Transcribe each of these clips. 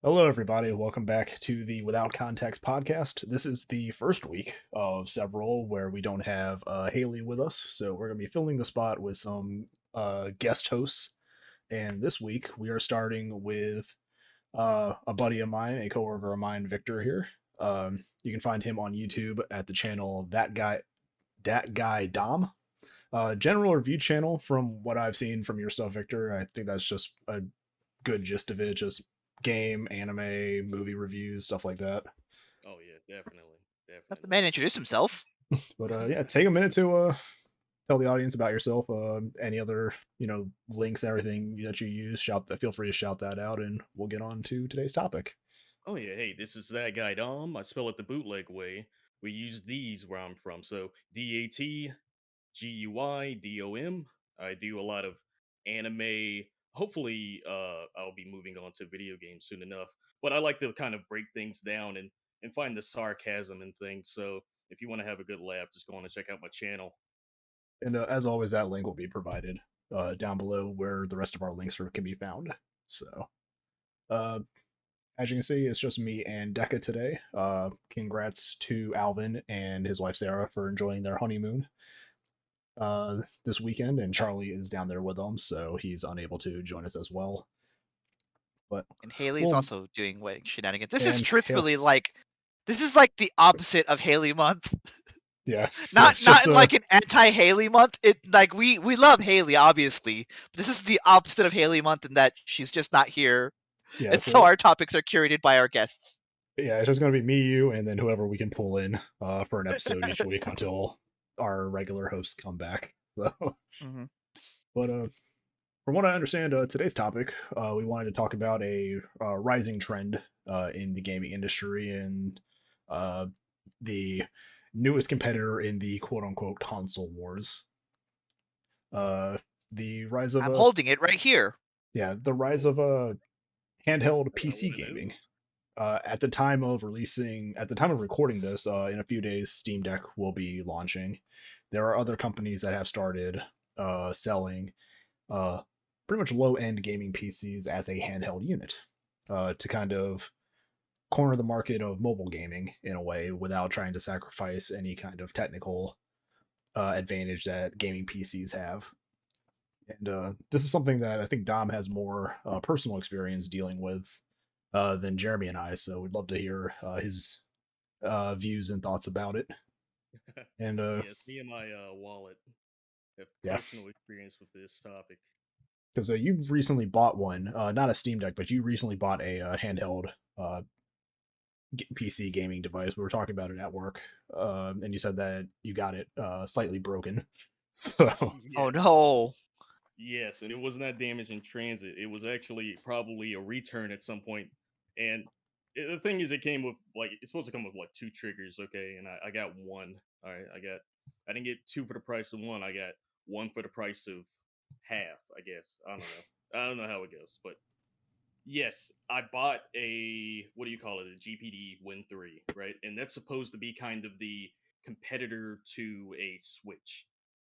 Hello, everybody. Welcome back to the Without Context podcast. This is the first week of several where we don't have Haley with us, so we're going to be filling the spot with some guest hosts. And this week we are starting with a buddy of mine, a coworker of mine, Victor here. You can find him on YouTube at the channel DatGuyDom. General review channel from what I've seen from your stuff, Victor. I think that's just a good gist of it, just game, anime, movie reviews, stuff like that. Oh yeah, definitely, Let the definitely. man introduce himself. But yeah, take a minute to tell the audience about yourself. Any other links, everything that you use. Feel free to shout that out, and we'll get on to today's topic. Oh yeah, hey, this is that guy Dom. I spell it the bootleg way. We use these where I'm from. So DatGuyDom. I do a lot of anime. Hopefully, I'll be moving on to video games soon enough. But I like to kind of break things down and find the sarcasm and things. So if you want to have a good laugh, just go on and check out my channel. And as always, that link will be provided down below where the rest of our links can be found. So, uh, as you can see, it's just me and Deca today. Congrats to Alvin and his wife Sarah for enjoying their honeymoon this weekend, and Charlie is down there with them, so he's unable to join us as well. But And Haley's well, also doing wedding shenanigans. This is and truthfully this is like the opposite of Haley month. yes, Not yes, not just in like an anti-Haley month. It like we love Haley obviously. But this is the opposite of Haley month in that she's just not here, yeah, and so so our topics are curated by our guests. yeah, it's just gonna be me, you, and then whoever we can pull in for an episode each week until our regular hosts come back. So, hmm but from what I understand, today's topic, we wanted to talk about a rising trend in the gaming industry and uh, the newest competitor in the quote unquote console wars. Uh, the rise of I'm a holding it right here. yeah, the rise of a handheld I got PC one of gaming. those. At the time of recording this, in a few days, Steam Deck will be launching. There are other companies that have started selling uh, pretty much low end gaming PCs as a handheld unit to kind of corner the market of mobile gaming in a way without trying to sacrifice any kind of technical advantage that gaming PCs have. And this is something that I think Dom has more personal experience dealing with than Jeremy and I. So we'd love to hear his views and thoughts about it. And Yes, me and my wallet have yeah, personal experience with this topic. because you recently bought one, not a Steam Deck, but you recently bought a handheld PC gaming device. We were talking about it at work, and you said that you got it slightly broken. So Oh Yes. no. Yes, and it wasn't that damage in transit. It was actually probably a return at some point. And the thing is, it came with like it's supposed to come with like two triggers, okay? And I got one. All right, I didn't get two for the price of one. I got one for the price of half. I guess I don't know. I don't know how it goes, but yes, I bought a what do you call it? A GPD Win 3, right? And that's supposed to be kind of the competitor to a Switch.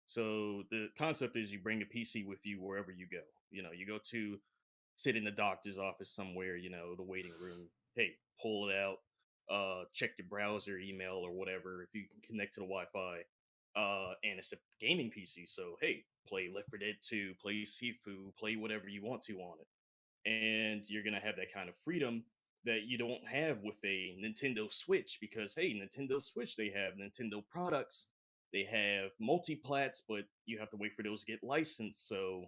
So the concept is you bring a PC with you wherever you go. You know, you go to sit in the doctor's office somewhere, you know, the waiting room. Hey, pull it out, check your browser, email, or whatever if you can connect to the Wi-Fi. And it's a gaming PC, so hey, play Left 4 Dead 2, play Sifu, play whatever you want to on it, and you're gonna have that kind of freedom that you don't have with a Nintendo Switch because hey, Nintendo Switch they have Nintendo products, they have multiplats, but you have to wait for those to get licensed. So,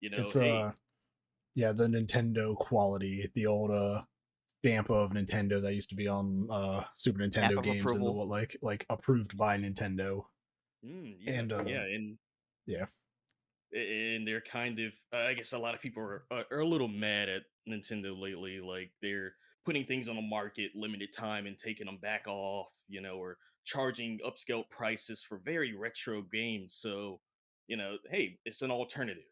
you know, it's hey, yeah, the Nintendo quality, the old stamp of Nintendo that used to be on Super Stamp Nintendo of games and the approval. what like approved by Nintendo. yeah, And yeah, yeah, and they're kind of I guess a lot of people are a little mad at Nintendo lately, like they're putting things on the market limited time and taking them back off, you know, or charging upscale prices for very retro games. So, you know, hey, it's an alternative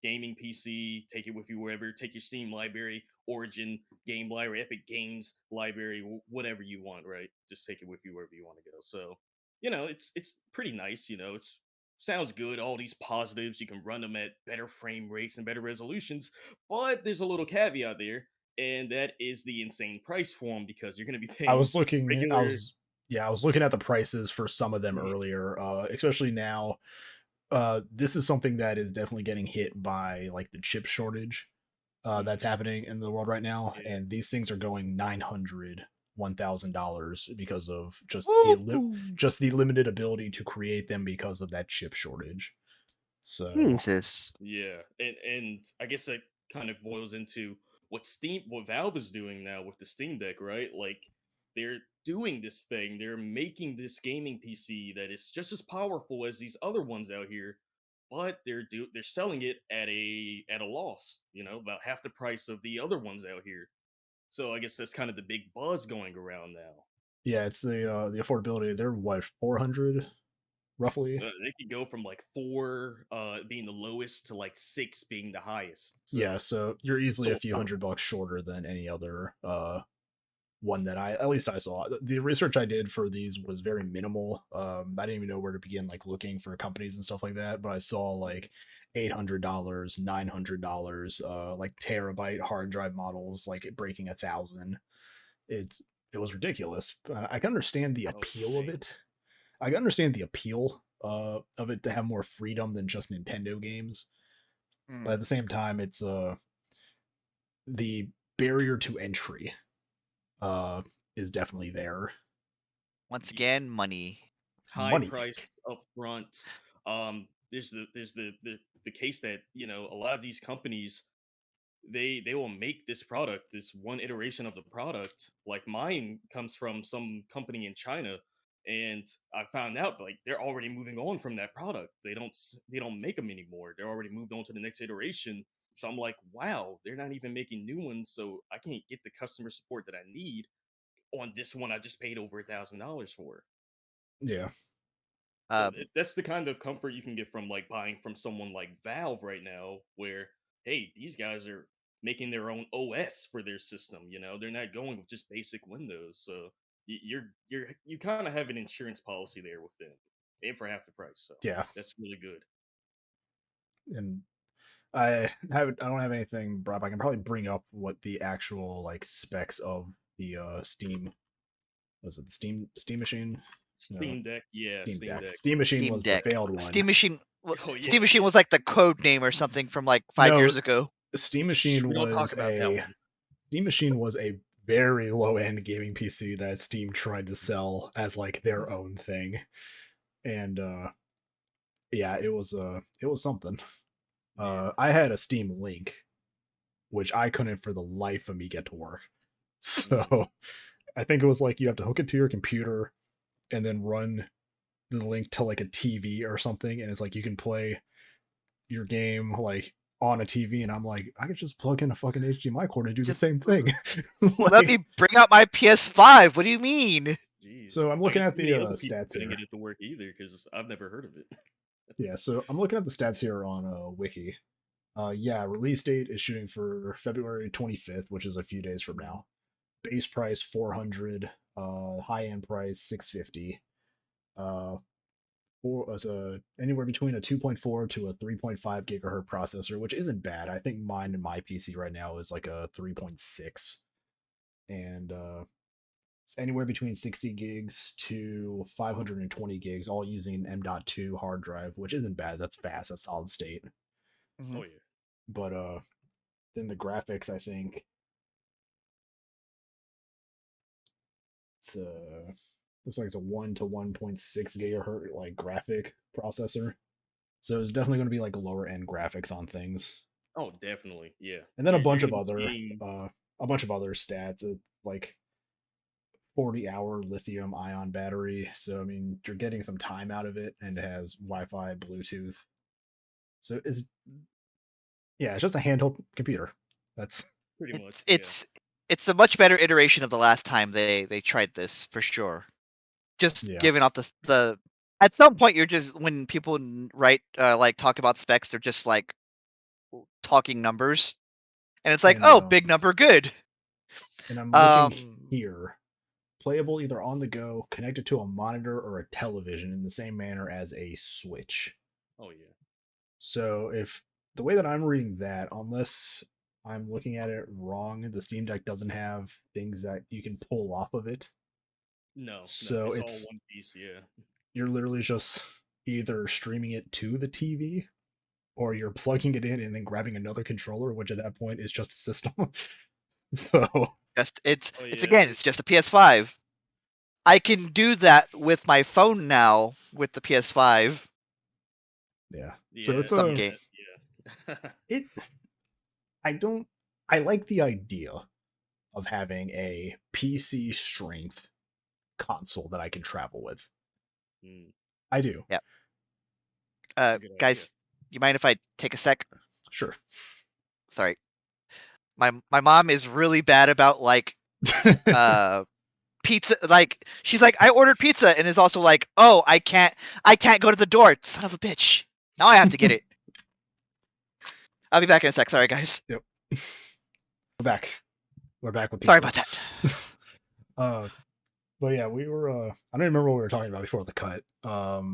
gaming PC, take it with you wherever, take your Steam library, Origin game library, Epic Games library, whatever you want, right? Just take it with you wherever you want to go. So, you know, it's pretty nice, you know, it's sounds good, all these positives, you can run them at better frame rates and better resolutions, but there's a little caveat there. and that is the insane price for them because you're going to be I paying was looking. regular. I was looking at the prices for some of them earlier. Especially now. This is something that is definitely getting hit by like the chip shortage that's happening in the world right now, Yeah. and these things are going $900, $1,000 because of Woo! just the limited ability to create them because of that chip shortage. So Jesus. Yeah, and I guess that kind of boils into what Valve is doing now with the Steam Deck, right? Like they're doing this thing, they're making this gaming PC that is just as powerful as these other ones out here, but they're selling it at a loss, about half the price of the other ones out here. So I guess that's kind of the big buzz going around now. yeah, it's the affordability. They're what, 400 roughly. They could go from like 4 being the lowest to like 6 being the highest. Yeah, So so you're easily a still few affordable. $100 shorter than any other one that at least I saw. The research I did for these was very minimal. I didn't even know where to begin like looking for companies and stuff like that, but I saw like $800, $900, like terabyte hard drive models like breaking 1,000. It was ridiculous. I can understand the Oh, appeal of insane. it. I can understand the appeal of it to have more freedom than just Nintendo games, but Mm. at the same time, it's the barrier to entry uh is definitely there. Once Yeah. again, money. High Money. price up front. There's the case that a lot of these companies they will make this product, this one iteration of the product. Like mine comes from some company in China, and I found out like they're already moving on from that product. They don't make them anymore. They're already moved on to the next iteration. So I'm like, wow, they're not even making new ones, so I can't get the customer support that I need on this one I just paid over $1,000 for. Yeah. So Um, that's the kind of comfort you can get from like buying from someone like Valve right now, where hey, these guys are making their own OS for their system. They're not going with just basic Windows. So you kind of have an insurance policy there with them, and for half the price. So Yeah. that's really good. And I don't have anything brought up. I can probably bring up what the actual like specs of the Steam, was it the Steam machine? No, Steam Deck, yeah, Steam Steam Deck. Deck. Steam machine Steam was the Deck. failed one. Steam Machine. Oh yeah, Steam Machine yeah. was like the code name or something from like 5 years No, ago. Steam Shh, machine we don't talk was about that a one. Steam machine was a very low end gaming PC that Steam tried to sell as like their own thing. And yeah, it was something. Yeah. I had a Steam Link, which I couldn't for the life of me get to work. So I think it was like you have to hook it to your computer and then run the link to like a TV or something, and it's like you can play your game like on a TV. And I'm like, I could just plug in a fucking HDMI cord and do the Just same thing. let Like, me bring out my PS5. What do you mean? Jeez. so I'm I looking guess at too the many other people stats couldn't here. get it to work either because I've never heard of it. Yeah, so I'm looking at the stats here on Wiki. Yeah, release date is shooting for February 25th, which is a few days from now. Base price 400, high end price 650. Uh, anywhere between a 2.4 to a 3.5 gigahertz processor, which isn't bad. I think mine and my PC right now is like a 3.6, and it's anywhere between 60 gigs to 520 gigs, all using M.2 hard drive, which isn't bad. That's fast. That's solid state. Mhm. Oh yeah. But then the graphics, I think it's looks like it's a 1 to 1.6 gigahertz like graphic processor. So it's definitely going to be like lower end graphics on things. Oh, definitely. Yeah. And then You're gonna be seeing. a bunch of other stats, like 40-hour lithium ion battery. So I mean, you're getting some time out of it, and it has Wi-Fi, Bluetooth. So it's just a handheld computer. That's Pretty much, It's yeah. it's it's a much better iteration of the last time they tried this for sure. Just yeah. giving off the at some point you're just when people write like talk about specs they're just like talking numbers and it's like And oh big number good. I'm looking Um here. Playable either on the go, connected to a monitor or a television in the same manner as a Switch. Oh yeah. So if the way that I'm reading that, unless I'm looking at it wrong. The Steam Deck doesn't have things that you can pull off of it. No, So it's all it's one piece. Yeah. you're literally just either streaming it to the TV or you're plugging it in and then grabbing another controller, which at that point is just a system. So It's Oh it's yeah. again, it's just a PS5. I can do that with my phone now with the PS5. yeah. Yeah. So it's Some a game. Yeah. it I like the idea of having a PC strength console that I can travel with. Mm, I do. Yeah. that's a good idea. Guys, you mind if I take a sec? Sure. Sorry. My mom is really bad about like pizza. Like she's like, I ordered pizza, and is also like, oh, I can't go to the door. Son of a bitch. Now I have to get it. I'll be back in a sec. Sorry, guys. Yep. We're back. We're back with pizza. Sorry about that. But yeah, we were I don't even remember what we were talking about before the cut. But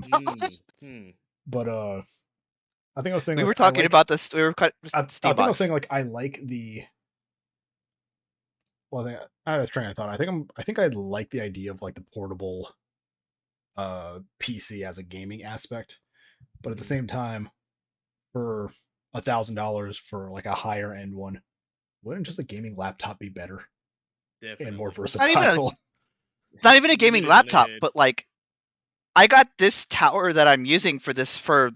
I think I was saying We like, were talking about this. We were cut. I think I was saying like I like the. Well, I was train of thought. I think I like the idea of like the portable PC as a gaming aspect, but at the same time, for $1,000 for like a higher end one, wouldn't just a gaming laptop be better Definitely. and more Not versatile? Not even a gaming Unit in the laptop, head. but like I got this tower that I'm using for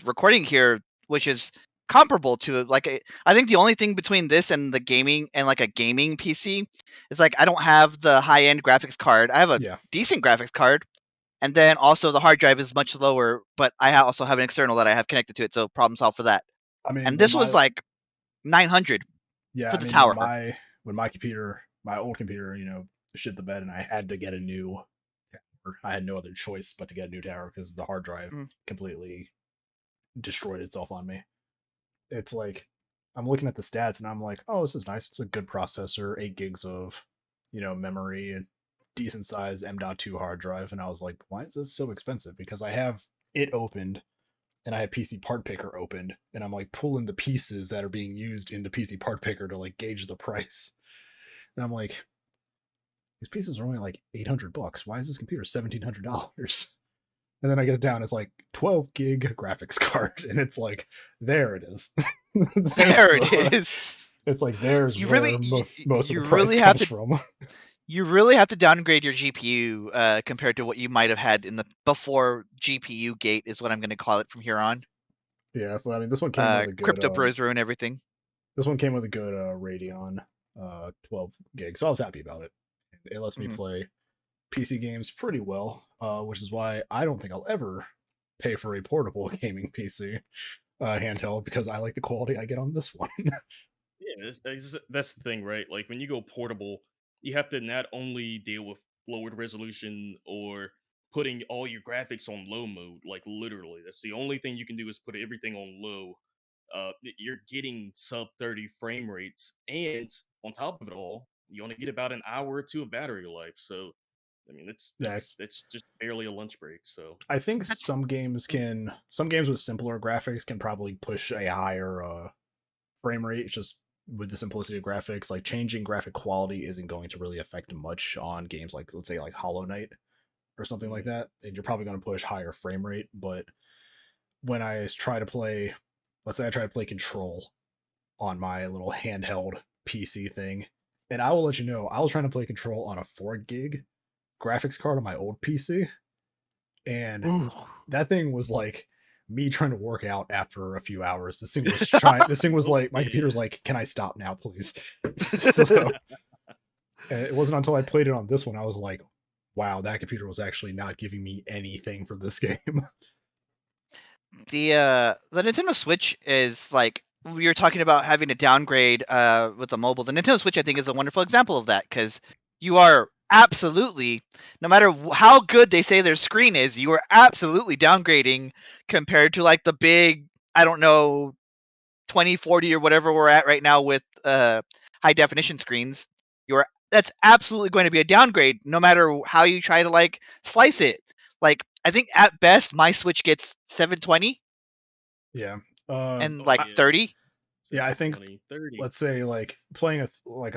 recording here, which is comparable to like I think the only thing between this and the gaming and like a gaming PC is like I don't have the high end graphics card. I have a Yeah. decent graphics card, and then also the hard drive is much lower, but I also have an external that I have connected to it, so problem solved for that. I mean, And this was like 900 yeah, for I the mean, tower. when my computer, my old computer, shit the bed, and I had to get a new tower. I had no other choice but to get a new tower because the hard drive completely destroyed itself on me. It's like I'm looking at the stats and I'm like, oh, this is nice. It's a good processor, 8 gigs of, memory, a decent size M.2 hard drive, and I was like, why is this so expensive? Because I have it opened and I have PC Part Picker opened, and I'm like pulling the pieces that are being used into PC Part Picker to like gauge the price. And I'm like, these pieces are only like $800. Why is this computer $1,700? And then I get down, it's like 12 gig graphics card, and it's like, there it is. There it is. It's like there's You where really, most you of the price really have comes to, from. you really have to downgrade your GPU compared to what you might have had in the before GPU gate is what I'm going to call it from here on. Yeah, but I mean, this one came with a good Crypto bros ruin everything. This one came with a good Radeon 12 gig, so I was happy about it. It lets me play PC games pretty well, which is why I don't think I'll ever pay for a portable gaming PC handheld, because I like the quality I get on this one. Yeah, that's the thing, right? Like when you go portable, you have to not only deal with lowered resolution or putting all your graphics on low mode, like literally, that's the only thing you can do is put everything on low. You're getting sub 30 frame rates, and on top of it all, you only get about an hour or two of battery life. So, I mean, that's just barely a lunch break. So, I think some games with simpler graphics can probably push a higher frame rate, just with the simplicity of graphics. Like changing graphic quality isn't going to really affect much on games like, let's say, like Hollow Knight or something like that, and you're probably going to push higher frame rate. But when I try to play, let's say I try to play Control on my little handheld PC thing, and I will let you know, I was trying to play Control on a 4 gig graphics card on my old PC, and that thing was like me trying to work out after a few hours. This thing was like, my computer's like, can I stop now, please? So, it wasn't until I played it on this one I was like, wow, that computer was actually not giving me anything for this game. The Nintendo Switch is like, we were talking about having to downgrade with the mobile. The Nintendo Switch, I think, is a wonderful example of that, because you are absolutely, no matter how good they say their screen is, you are absolutely downgrading compared to like the big, I don't know, 2040 or whatever we're at right now with high definition screens. That's absolutely going to be a downgrade, no matter how you try to like slice it. Like, I think at best my Switch gets 720. Yeah. And like 30. Yeah, I think 20, 30. let's say like playing a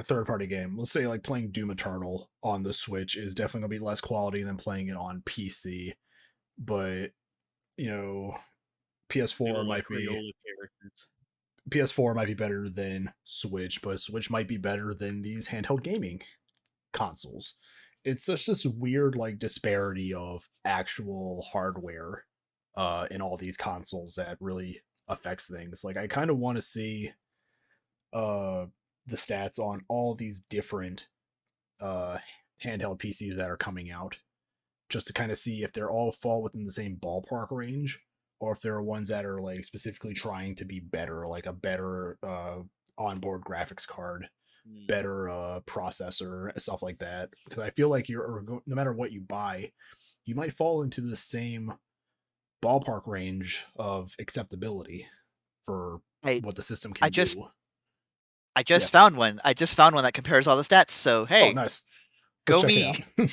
third party game. Let's say like playing Doom Eternal on the Switch is definitely gonna be less quality than playing it on PC. But you know, They PS4 look like might be Crayola characters. PS4 might be better than Switch, but Switch might be better than these handheld gaming consoles. It's such this weird like disparity of actual hardware in all these consoles that really affects things. Like I kind of want to see uh the stats on all these different uh handheld PCs that are coming out just to kind of see if they're all fall within the same ballpark range or if there are ones that are like specifically trying to be better, like a better onboard graphics card, Mm. better processor, stuff like that. Because I feel like no matter what you buy, you might fall into the same ballpark range of acceptability for I what the system I can just do. I Yeah. just found one. I just found one that compares all the stats. So Oh, hey, nice. Let's go check it me. out.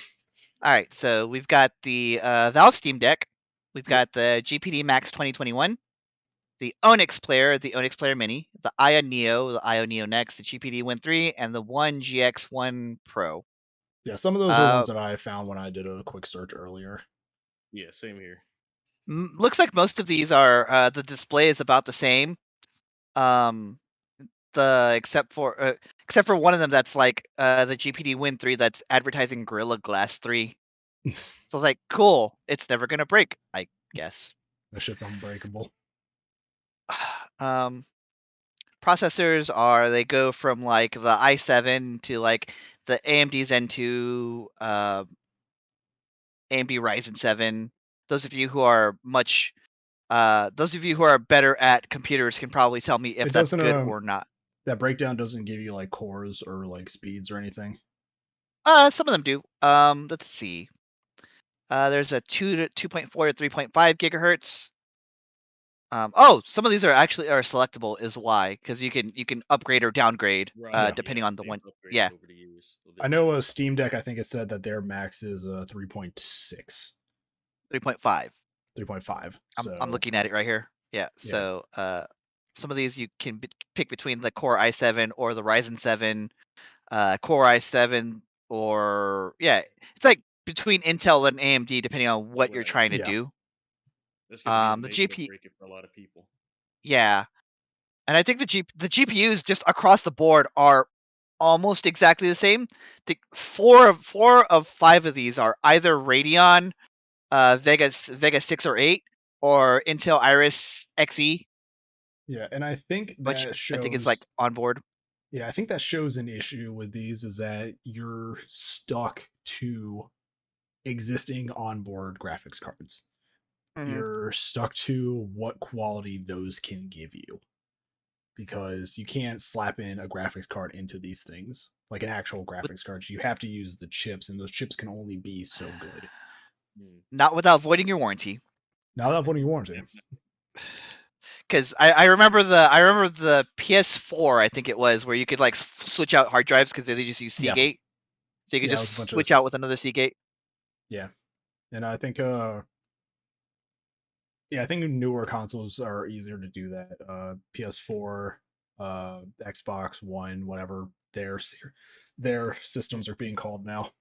All right, so we've got the Valve Steam Deck. We've Yep. got the GPD Max 2021, the Onyx Player, the Onyx Player Mini, the Io Neo, the Io Neo Next, the GPD Win 3, and the One GX1 Pro. Yeah, some of those are ones that I found when I did a quick search earlier. Yeah, same here. Looks like most of these are the display is about the same. Except for one of them that's like the GPD Win 3 that's advertising Gorilla Glass 3. So it's like, cool. It's never gonna break, I guess. That shit's unbreakable. Processors they go from like the i7 to like the AMD Zen 2, AMD Ryzen 7. Those of you who are better at computers can probably tell me if It that's doesn't good or not. that breakdown doesn't give you like cores or like speeds or anything. Some of them do. Let's see. There's a 2.4 to 3.5 gigahertz. Some of these are selectable is why, because you can upgrade or downgrade depending on the one. Yeah. Over the years, I know a Steam Deck, I think it said that their max is 3.6. 3.5. 3.5. I'm looking at it right here. Yeah. So some of these you can pick between the Core i7 or the Ryzen 7, Core i7, or it's like between Intel and AMD depending on what you're trying to do. That's gonna be the the GPU break it for a lot of people. Yeah. And I think the GPUs just across the board are almost exactly the same. The four of 5 of these are either Radeon Vega 6 or 8 or Intel Iris Xe. Yeah, and I think which that shows. I think is like on board. Yeah, I think that shows an issue with these is that you're stuck to existing onboard graphics cards. Mm-hmm. You're stuck to what quality those can give you. Because you can't slap in a graphics card into these things, like an actual graphics card. You have to use the chips, and those chips can only be so good. Not without voiding your warranty. Not without voiding your warranty. Because I remember the PS4, I think it was, where you could like switch out hard drives because they just use Seagate, so you could just switch out with another Seagate. Yeah, and I think I think newer consoles are easier to do that. PS4, Xbox One, whatever their systems are being called now.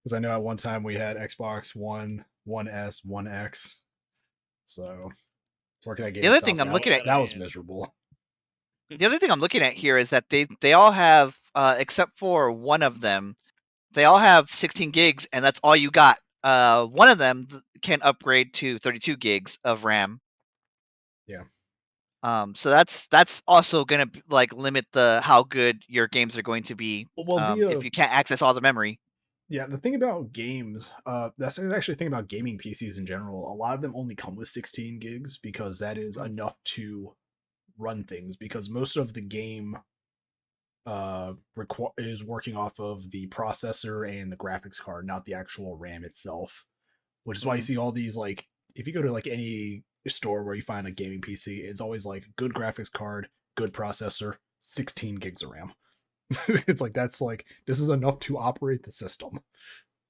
Because I know at one time we had Xbox One, One S, One X. So working at GameStop, the other thing I'm looking at, that was miserable. The other thing I'm looking at here is that they all have, except for one of them, they all have 16 gigs, and that's all you got. One of them can upgrade to 32 gigs of RAM. Yeah. So that's also gonna like limit how good your games are going to be. If you can't access all the memory. Yeah, the thing about games, that's actually the thing about gaming PCs in general. A lot of them only come with 16 gigs because that is enough to run things. Because most of the game is working off of the processor and the graphics card, not the actual RAM itself. Which is why you see all these, like, if you go to like any store where you find a gaming PC, it's always like good graphics card, good processor, 16 gigs of RAM. It's like this is enough to operate the system.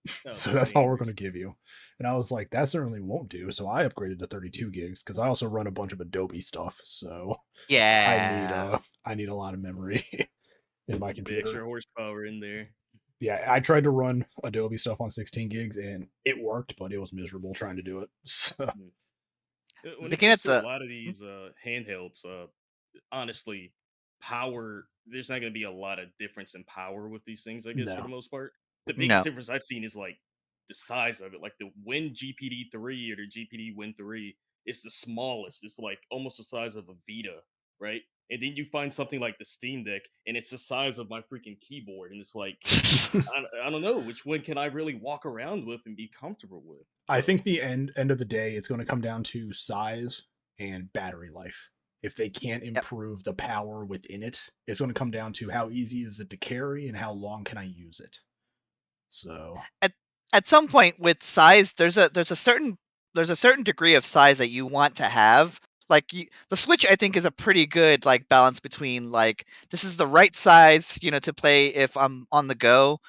Oh, So that's all we're same. going to give you. And I was like, that certainly won't do. So I upgraded to 32 gigs because I also run a bunch of Adobe stuff. So Yeah. I need a lot of memory in my The extra computer. horsepower in there. Yeah, I tried to run Adobe stuff on 16 gigs and it worked, but it was miserable trying to do it. So Mm. When it Looking comes at to a the lot of these handhelds, honestly, power, there's not going to be a lot of difference in power with these things, I guess, for the no. most part. The biggest no. difference I've seen is like the size of it. Like the Win GPD 3 or the GPD Win 3 is the smallest. It's like almost the size of a Vita, right? And then you find something like the Steam Deck, and it's the size of my freaking keyboard. And it's like, I don't know, which one can I really walk around with and be comfortable with? I So, think the end of the day, it's going to come down to size and battery life. If they can't Yep. improve the power within it, it's going to come down to how easy is it to carry and how long can I use it. So At some point with size, there's a certain degree of size that you want to have. Like the Switch, I think, is a pretty good like balance between like this is the right size, to play if I'm on the go,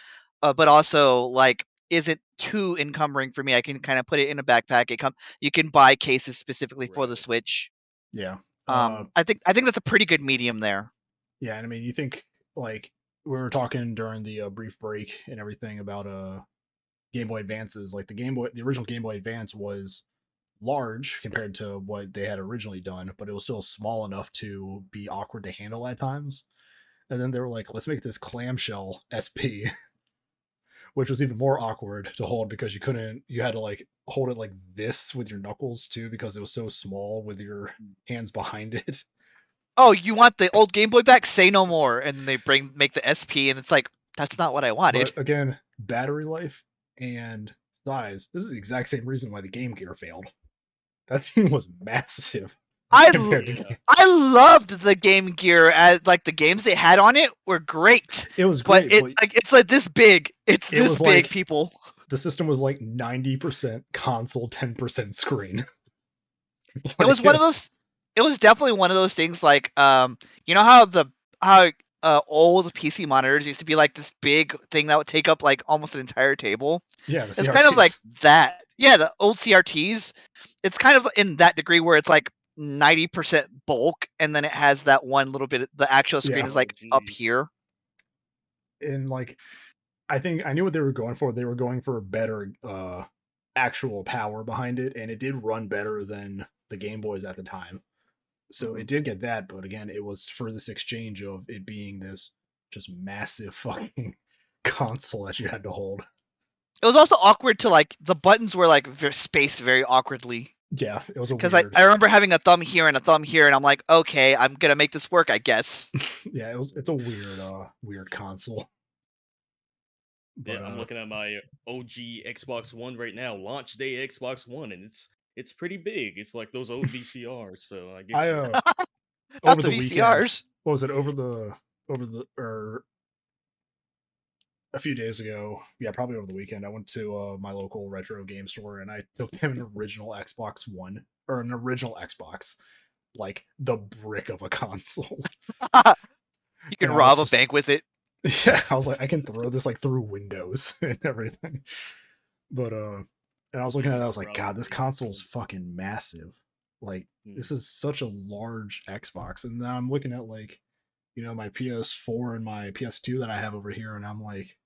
but also like isn't too encumbering for me. I can kind of put it in a backpack. You can buy cases specifically for the right. Switch. yeah, I think that's a pretty good medium there. yeah, and I mean, you think like we were talking during the brief break and everything about Game Boy Advances. Like the original Game Boy Advance was large compared to what they had originally done, but it was still small enough to be awkward to handle at times. And then they were like, let's make this clamshell SP, which was even more awkward to hold because you had to like hold it like this with your knuckles too because it was so small with your hands behind it. Oh, you want the old Game Boy back? Say no more. And they make the SP, and it's like that's not what I wanted. But again, battery life and size. This is the exact same reason why the Game Gear failed. That thing was massive compared to Yeah. I loved the Game Gear as like the games they had on it were great, it was but great, but it's like this big. It's it this was big, like people. the system was like 90% console, 10% screen. It was one of those. It was definitely one of those things. Like you know how old PC monitors used to be like this big thing that would take up like almost an entire table. Yeah, the It's kind of like CRTs. that. Yeah, the old CRTs. It's kind of in that degree where it's like 90% bulk, and then it has that one little bit. The actual screen Yeah. is Oh, like up geez. here. And like I think I knew what they were going for. They were going for better actual power behind it, and it did run better than the Game Boys at the time. So Mhm. it did get that, but again, it was for this exchange of it being this just massive fucking console that you had to hold. It was also awkward to like the buttons were like spaced very awkwardly. Yeah, it was a Because weird. I remember having a thumb here and a thumb here, and I'm like, okay, I'm gonna make this work, I guess. Yeah, it's a weird console. Yeah, But I'm looking at my OG Xbox One right now, launch day Xbox One, and it's pretty big. It's like those old VCRs, so I I get you. Not over the the weekend, VCRs. what was it over the or a few days ago, yeah, probably over the weekend, I went to my local retro game store and I took them an original Xbox One or an original Xbox, like the brick of a console. You And can I was rob a just, bank with it. yeah, I was like, I can throw this like through windows and everything. But and I was looking at it, I was like, God, this Probably. console's fucking massive. Like, Hmm. this is such a large Xbox. And now I'm looking at like, my PS4 and my PS2 that I have over here, and I'm like,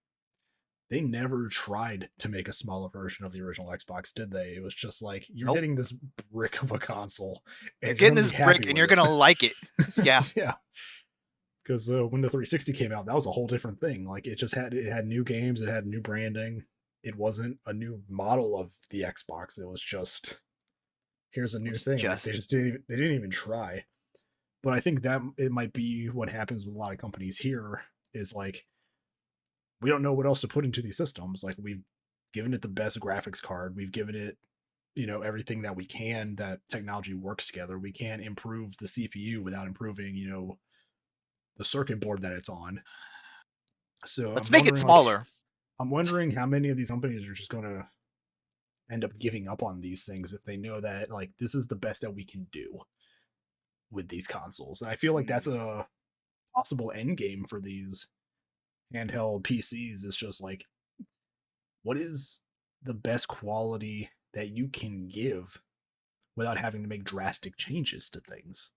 they never tried to make a smaller version of the original Xbox, did they? It was just like, you're Nope. getting this brick of a console, You're and you're getting gonna be this brick, happy and with you're gonna like it. Yeah. it. Yeah, because when the 360 came out, that was a whole different thing. Like it had new games, it had new branding. It wasn't a new model of the Xbox. It was just here's a It new was thing. Like just they didn't even try. But I think that it might be what happens with a lot of companies here is like we don't know what else to put into these systems. Like we've given it the best graphics card, we've given it everything that we can that technology works together. We can't improve the CPU without improving the circuit board that it's on. So let's make it smaller. I'm wondering how many of these companies are just going to end up giving up on these things if they know that like this is the best that we can do with these consoles. And I feel like that's Hmm. a possible end game for these handheld PCs. Is just like what is the best quality that you can give without having to make drastic changes to things?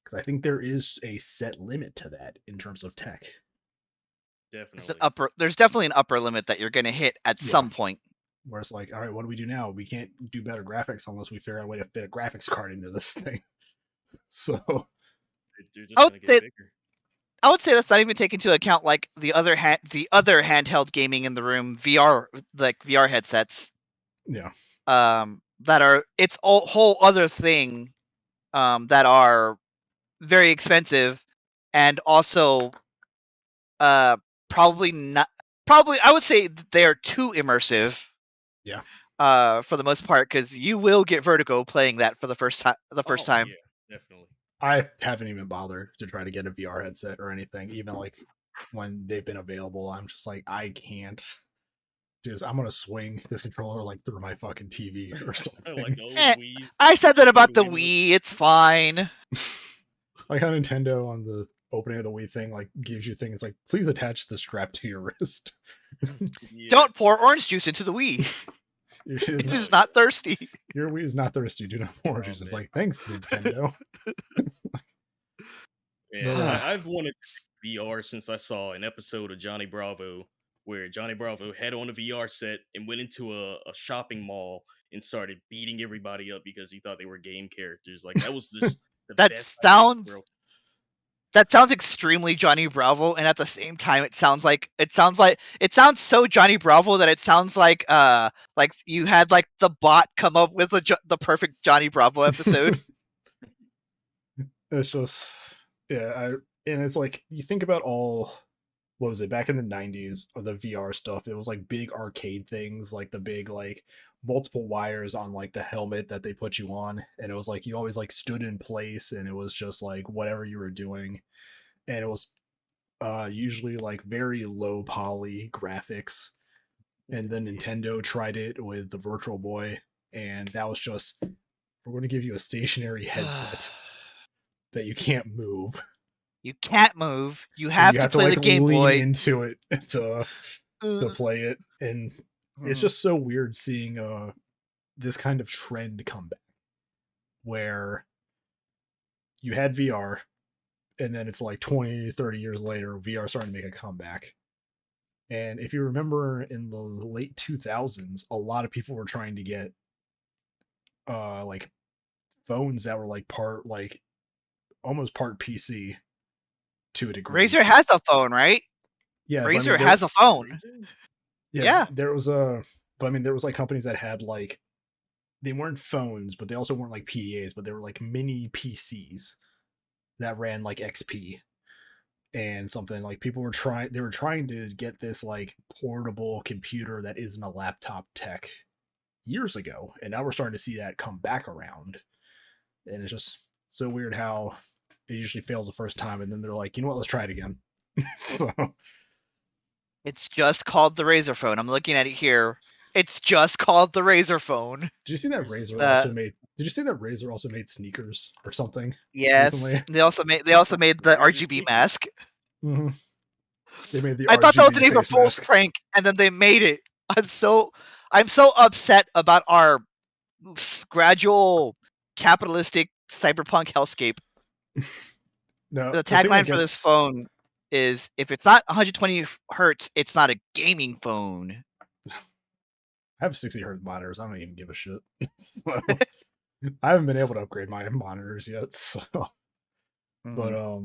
Because I think there is a set limit to that in terms of tech. Definitely. There's definitely an upper limit that you're going to hit at some point. Where it's like, all right, what do we do now? We can't do better graphics unless we figure out a way to fit a graphics card into this thing. So they're just gonna get bigger. I would say that's not even taking into account like the other handheld gaming in the room, VR, like VR headsets. Yeah. That are it's a whole other thing. That are very expensive, and also, probably not. Probably, I would say they are too immersive. Yeah. For the most part, because you will get vertigo playing that for the first time. Yeah, definitely. I haven't even bothered to try to get a VR headset or anything, even like when they've been available. I'm just like, I can't. Dude, I'm gonna swing this controller like through my fucking TV or something. Like the old Wii's. I said that about the Wii. It's fine. Like how Nintendo on the opening of the Wii thing like gives you things like, please attach the strap to your wrist. Yeah. Don't pour orange juice into the Wii. It is not thirsty. Your Wii is not thirsty. Do not pour orange juice. It's like, thanks, Nintendo. Yeah, I've wanted VR since I saw an episode of Johnny Bravo where Johnny Bravo had on a VR set and went into a shopping mall and started beating everybody up because he thought they were game characters. Like that was just the best. That sounds extremely Johnny Bravo, and at the same time, it sounds so Johnny Bravo that it sounds like you had like the bot come up with the perfect Johnny Bravo episode. It's just, yeah, and it's like you think about all, what was it, back in the 90s or the VR stuff, it was like big arcade things, like the big like multiple wires on like the helmet that they put you on, and it was like you always like stood in place, and it was just like whatever you were doing, and it was usually like very low poly graphics. And then Nintendo tried it with the Virtual Boy, and that was just, we're going to give you a stationary headset that you can't move. You can't move. You have to play like, the Game Boy into it to play it, and it's just so weird seeing this kind of trend come back, where you had VR, and then it's like 20, 30 years later, VR starting to make a comeback. And if you remember in the late 2000s, a lot of people were trying to get like phones that were like almost part PC to a degree. Razer has a phone, right? Yeah, Razer has a phone. Yeah, there was there was like companies that had like, they weren't phones, but they also weren't like PDAs, but they were like mini PCs that ran like XP and something. Like they were trying to get this like portable computer that isn't a laptop tech years ago, and now we're starting to see that come back around. And it's just so weird how it usually fails the first time, and then they're like, you know what, let's try it again. So it's just called the Razer phone. I'm looking at it here. It's just called the Razer phone. Did you see that Razer also made? Did you see that Razer also made sneakers or something? Yes. Recently? They also made the RGB mask. Mm-hmm. They made the. I thought that was an April Fool's prank, and then they made it. I'm so upset about our gradual capitalistic cyberpunk hellscape. No, the tagline for this phone is, if it's not 120 hertz, it's not a gaming phone. I have 60 hertz monitors. I don't even give a shit. So, I haven't been able to upgrade my monitors yet. So, but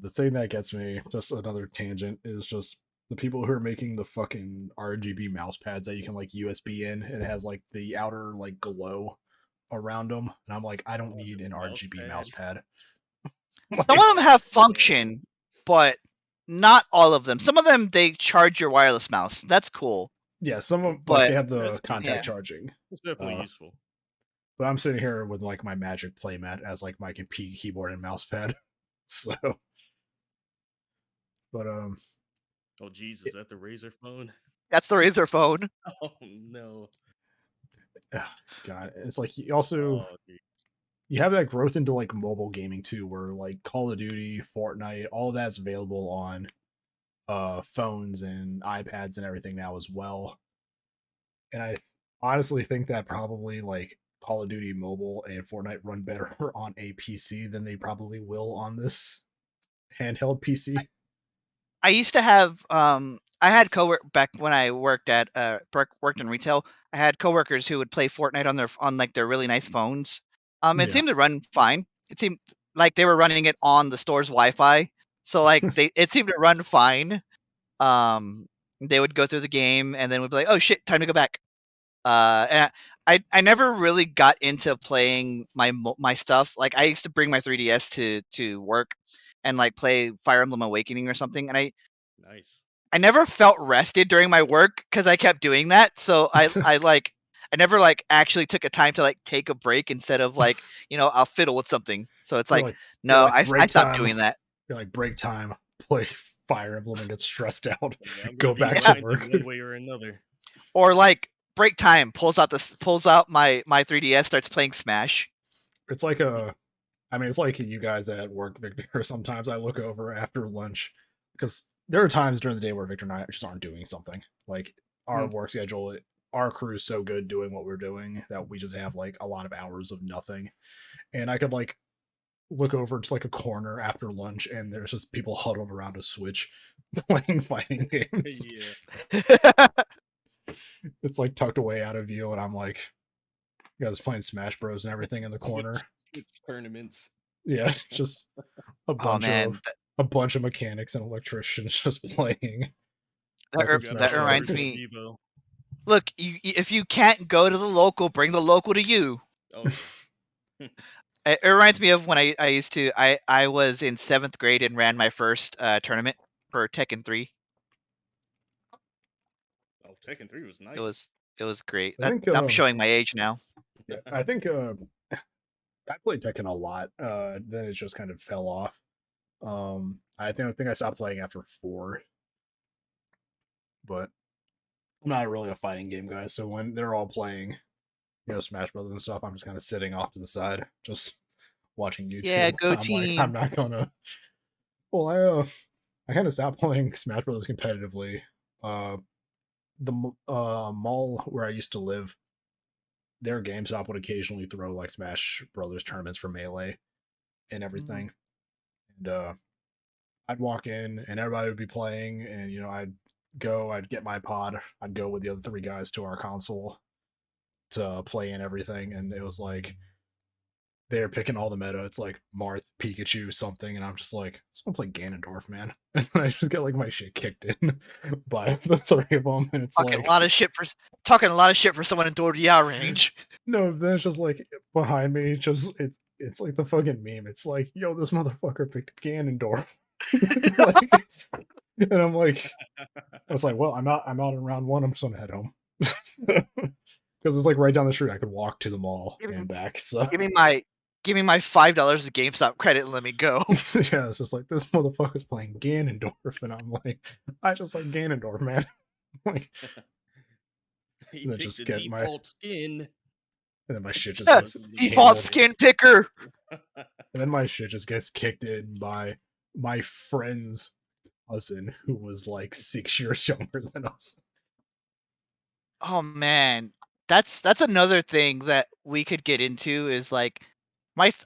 the thing that gets me, just another tangent, is just the people who are making the fucking RGB mouse pads that you can like USB in, and it has like the outer like glow around them, and I'm like, I don't need an RGB mouse pad. Some of them have function, but not all of them. Some of them, they charge your wireless mouse. That's cool. Yeah, some of them, like, they have the contact charging. It's definitely useful. But I'm sitting here with like my Magic playmat as like my keyboard and mouse pad. So, but oh jeez, is that the Razer phone? That's the Razer phone. Oh no. God, it's like you also you have that growth into like mobile gaming too, where like Call of Duty, Fortnite, all of that's available on phones and iPads and everything now as well. And I honestly think that probably like Call of Duty Mobile and Fortnite run better on a PC than they probably will on this handheld PC. I used to have I had back when I worked at worked in retail. I had coworkers who would play Fortnite on like their really nice phones. It Yeah. seemed to run fine. It seemed like they were running it on the store's Wi-Fi, so like it seemed to run fine. They would go through the game and then would be like, "Oh shit, time to go back." And I never really got into playing my stuff. Like I used to bring my 3DS to work and like play Fire Emblem Awakening or something, and Nice. I never felt rested during my work because I kept doing that. So I never like actually took a time to like take a break instead of like I'll fiddle with something. So it's You're like like, no, like I break stopped time. doing that. You're like break time, play Fire Emblem and get stressed out, Yeah, I'm go gonna be back to behind you work. one way or another. Or like break time pulls out my 3DS, starts playing Smash. It's like it's like you guys at work, Victor. Sometimes I look over after lunch because there are times during the day where Victor and I just aren't doing something. Like our work schedule, our crew's so good doing what we're doing that we just have like a lot of hours of nothing. And I could like look over to like a corner after lunch and there's just people huddled around a Switch playing fighting games. Yeah. It's like tucked away out of view, and I'm like, you guys playing Smash Bros and everything in the corner. Switch tournaments. Yeah, just a bunch of mechanics and electricians just playing. That reminds me. Look, if you can't go to the local, bring the local to you. Oh. It reminds me of when I used to I was in 7th grade and ran my first tournament for Tekken 3. Oh, Tekken 3 was nice. It was great. think, I'm showing my age now. Yeah, I think I played Tekken a lot. Then it just kind of fell off. I think I stopped playing after 4. But I'm not really a fighting game guy, so when they're all playing, Smash Brothers and stuff, I'm just kind of sitting off to the side, just watching YouTube. Yeah, go team. Like, I'm not gonna. Well, I kind of stopped playing Smash Brothers competitively. The mall where I used to live, their GameStop would occasionally throw like Smash Brothers tournaments for Melee and everything. And I'd walk in and everybody would be playing, and I'd get my pod, I'd go with the other 3 guys to our console to play in everything, and it was like they're picking all the meta. It's like Marth, Pikachu, something, and I'm just like, I just want to play Ganondorf, man. And then I just get like my shit kicked in by the 3 of them, and it's talking like a lot of shit for someone in Dordia range. No, then it's just like behind me, it's like the fucking meme. It's like, yo, this motherfucker picked Ganondorf. And I'm like, I was like, well, I'm out in round 1. I'm just gonna head home because it's like right down the street. I could walk to the mall and back. So give me my $5 of GameStop credit and let me go. Yeah, it's just like this motherfucker's playing Ganondorf, and I'm like, I just like Ganondorf, man. Like, he just get default skin. And then my shit just gets default skin picker. And then my shit just gets kicked in by my friend's cousin who was like 6 years younger than us. Oh man, that's another thing that we could get into is like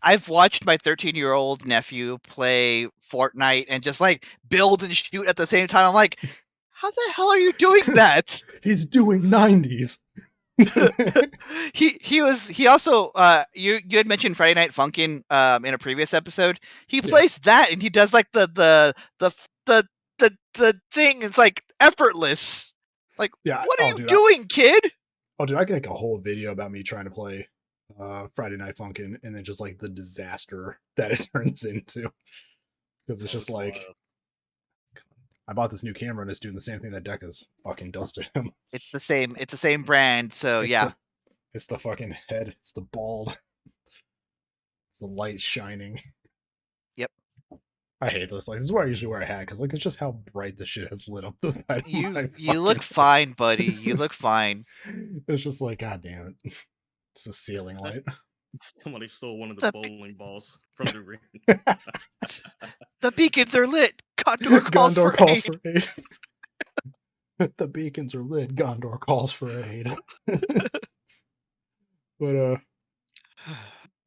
I've watched my 13-year-old nephew play Fortnite and just like build and shoot at the same time. I'm like, how the hell are you doing that? He's doing 90s. he also you had mentioned Friday Night Funkin' in a previous episode. He plays that and he does like the thing. It's like effortless. Like, what are you doing, kid? Oh, dude, I can make a whole video about me trying to play Friday Night Funkin' and then just like the disaster that it turns into, because it's just like, I bought this new camera and it's doing the same thing that Deca's fucking does to him. It's the same brand, so it's the fucking head, it's the bald, it's the light shining. Yep. I hate this. Like, this is why I usually wear a hat, because like it's just how bright the shit has lit up the side. You look fine, buddy. You look fine. It's just like, god damn it. It's a ceiling light. Somebody stole one of the The bowling balls from the ring. The beacons are lit. Condor calls Gondor for calls aid. for aid. The beacons are lit. Gondor calls for aid. But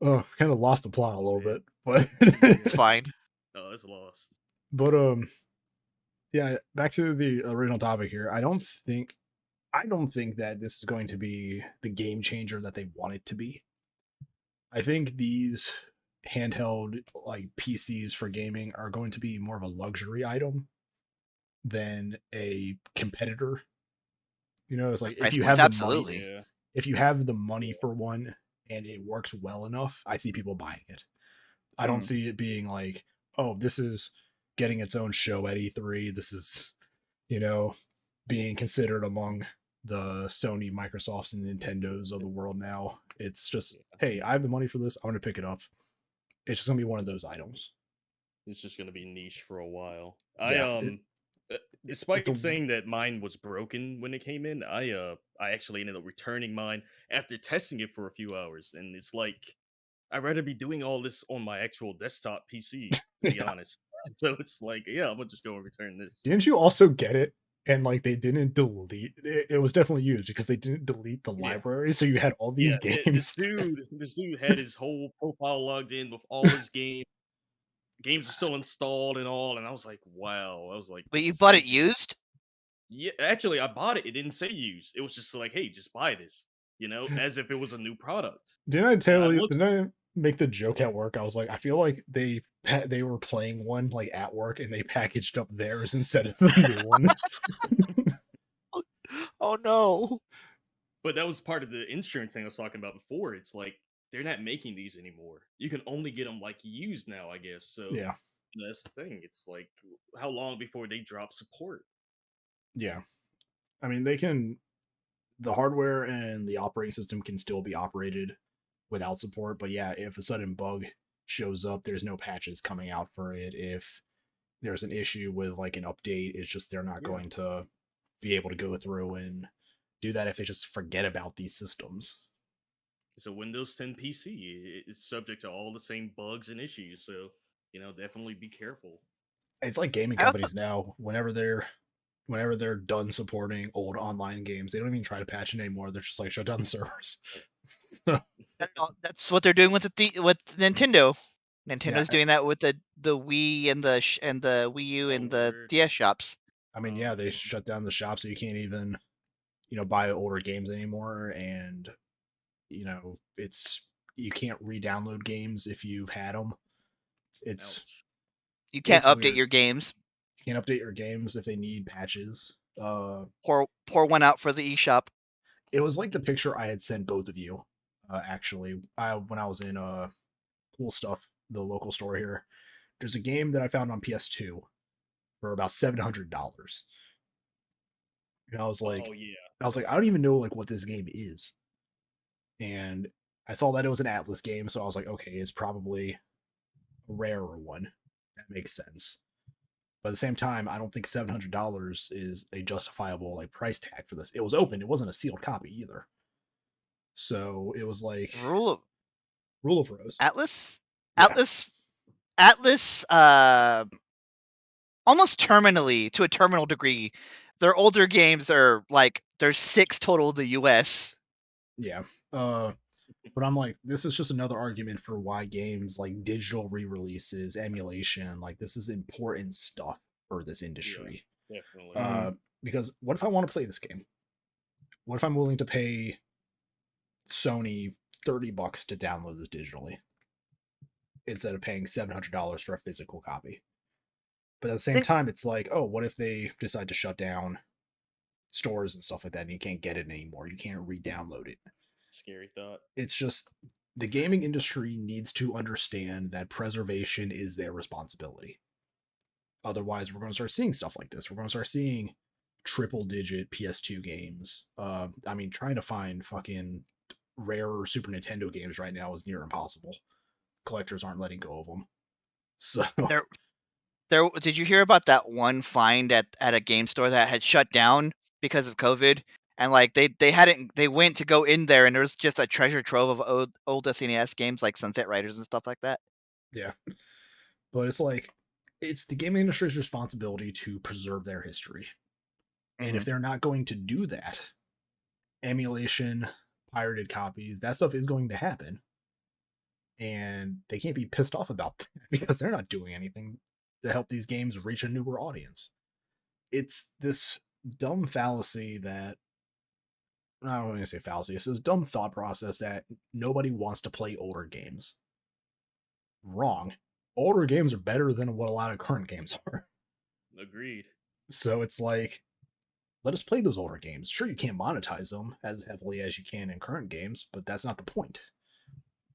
kind of lost the plot a little bit, but It's fine. Oh, it's lost. but yeah, back to the original topic here. I don't think that this is going to be the game changer that they want it to be. I think these handheld like PCs for gaming are going to be more of a luxury item than a competitor. You know, it's like Price if you points, have the money, absolutely. Yeah. if you have the money for one and it works well enough, I see people buying it. I don't see it being like, oh, this is getting its own show at E3. This is, you know, being considered among the Sony, Microsofts, and Nintendos of the world now. It's just, hey, I have the money for this. I'm going to pick it up. It's just going to be one of those items. It's just gonna be niche for a while. Yeah, Despite it's a- saying that mine was broken when it came in, I actually ended up returning mine after testing it for a few hours, and it's like I'd rather be doing all this on my actual desktop PC, to be Yeah. honest. So it's like, yeah, I'm gonna just go and return this. Didn't you also get it? And like they didn't delete it. It was definitely used because they didn't delete the Yeah. library, so you had all these Yeah, games. this dude had his whole profile logged in with all his games. Games are still installed and all, and I was like, wow. I was like, But this you is bought it crazy. used? Yeah, actually, I bought it. It didn't say used. It was just like, hey, just buy this, as if it was a new product. Didn't I And tell I you? looked, Didn't I make the joke at work? I was like, I feel like they were playing one like at work, and they packaged up theirs instead of the new one. Oh no. but that was part of the insurance thing I was talking about before. It's like they're not making these anymore. You can only get them like used now, I guess. So Yeah, that's the thing. It's like, how long before they drop support? yeah. I mean, they can. The hardware and the operating system can still be operated without support, but yeah, if a sudden bug shows up, there's no patches coming out for it. If there's an issue with like an update, it's just they're not Yeah. going to be able to go through and do that if they just forget about these systems. So Windows 10 PC is subject to all the same bugs and issues. So definitely be careful. It's like gaming I also- companies now, whenever they're done supporting old online games, they don't even try to patch it anymore. They're just like shut down the servers. So, That's what they're doing with with Nintendo. Nintendo's Yeah. doing that with the Wii and the Wii U and the word. DS shops. I mean, yeah, they shut down the shop, so you can't even, buy older games anymore, and you can't re-download games if you've had them. It's Ouch. You can't It's update weird. your games. You can't update your games if they need patches. Pour one out for the eShop. It was like the picture I had sent both of you, actually. When I was in Cool Stuff, the local store here. There's a game that I found on PS2 for about $700. And I was like, Oh yeah. I don't even know like what this game is. And I saw that it was an Atlas game, so I was like, okay, it's probably a rarer one. That makes sense. But at the same time, I don't think $700 is a justifiable like price tag for this. It was open; it wasn't a sealed copy either. So it was like Rule of Rose. Atlas. Yeah. Atlas. Almost terminally to a terminal degree. Their older games are like there's 6 total in the US. Yeah. But I'm like, this is just another argument for why games like digital re-releases, emulation, like this is important stuff for this industry. Definitely. Because what if I want to play this game? What if I'm willing to pay Sony $30 to download this digitally instead of paying $700 for a physical copy? But at the same time, it's like, oh, what if they decide to shut down stores and stuff like that and you can't get it anymore? You can't re-download it. Scary thought. It's just the gaming industry needs to understand that preservation is their responsibility. Otherwise, we're going to start seeing stuff like this. We're going to start seeing triple-digit PS2 games. I mean, trying to find fucking rare Super Nintendo games right now is near impossible. Collectors aren't letting go of them. So There did you hear about that one find at a game store that had shut down because of COVID? and like they went to go in there, and there was just a treasure trove of old SNES games like Sunset Riders and stuff like that. Yeah. But it's like, it's the gaming industry's responsibility to preserve their history. And if they're not going to do that, emulation, pirated copies, that stuff is going to happen. And they can't be pissed off about that because they're not doing anything to help these games reach a newer audience. It's this dumb fallacy that, I don't want to say fallacy, it's this dumb thought process that nobody wants to play older games. Wrong. Older games are better than what a lot of current games are. Agreed. So it's like, let us play those older games. Sure, you can't monetize them as heavily as you can in current games, but that's not the point.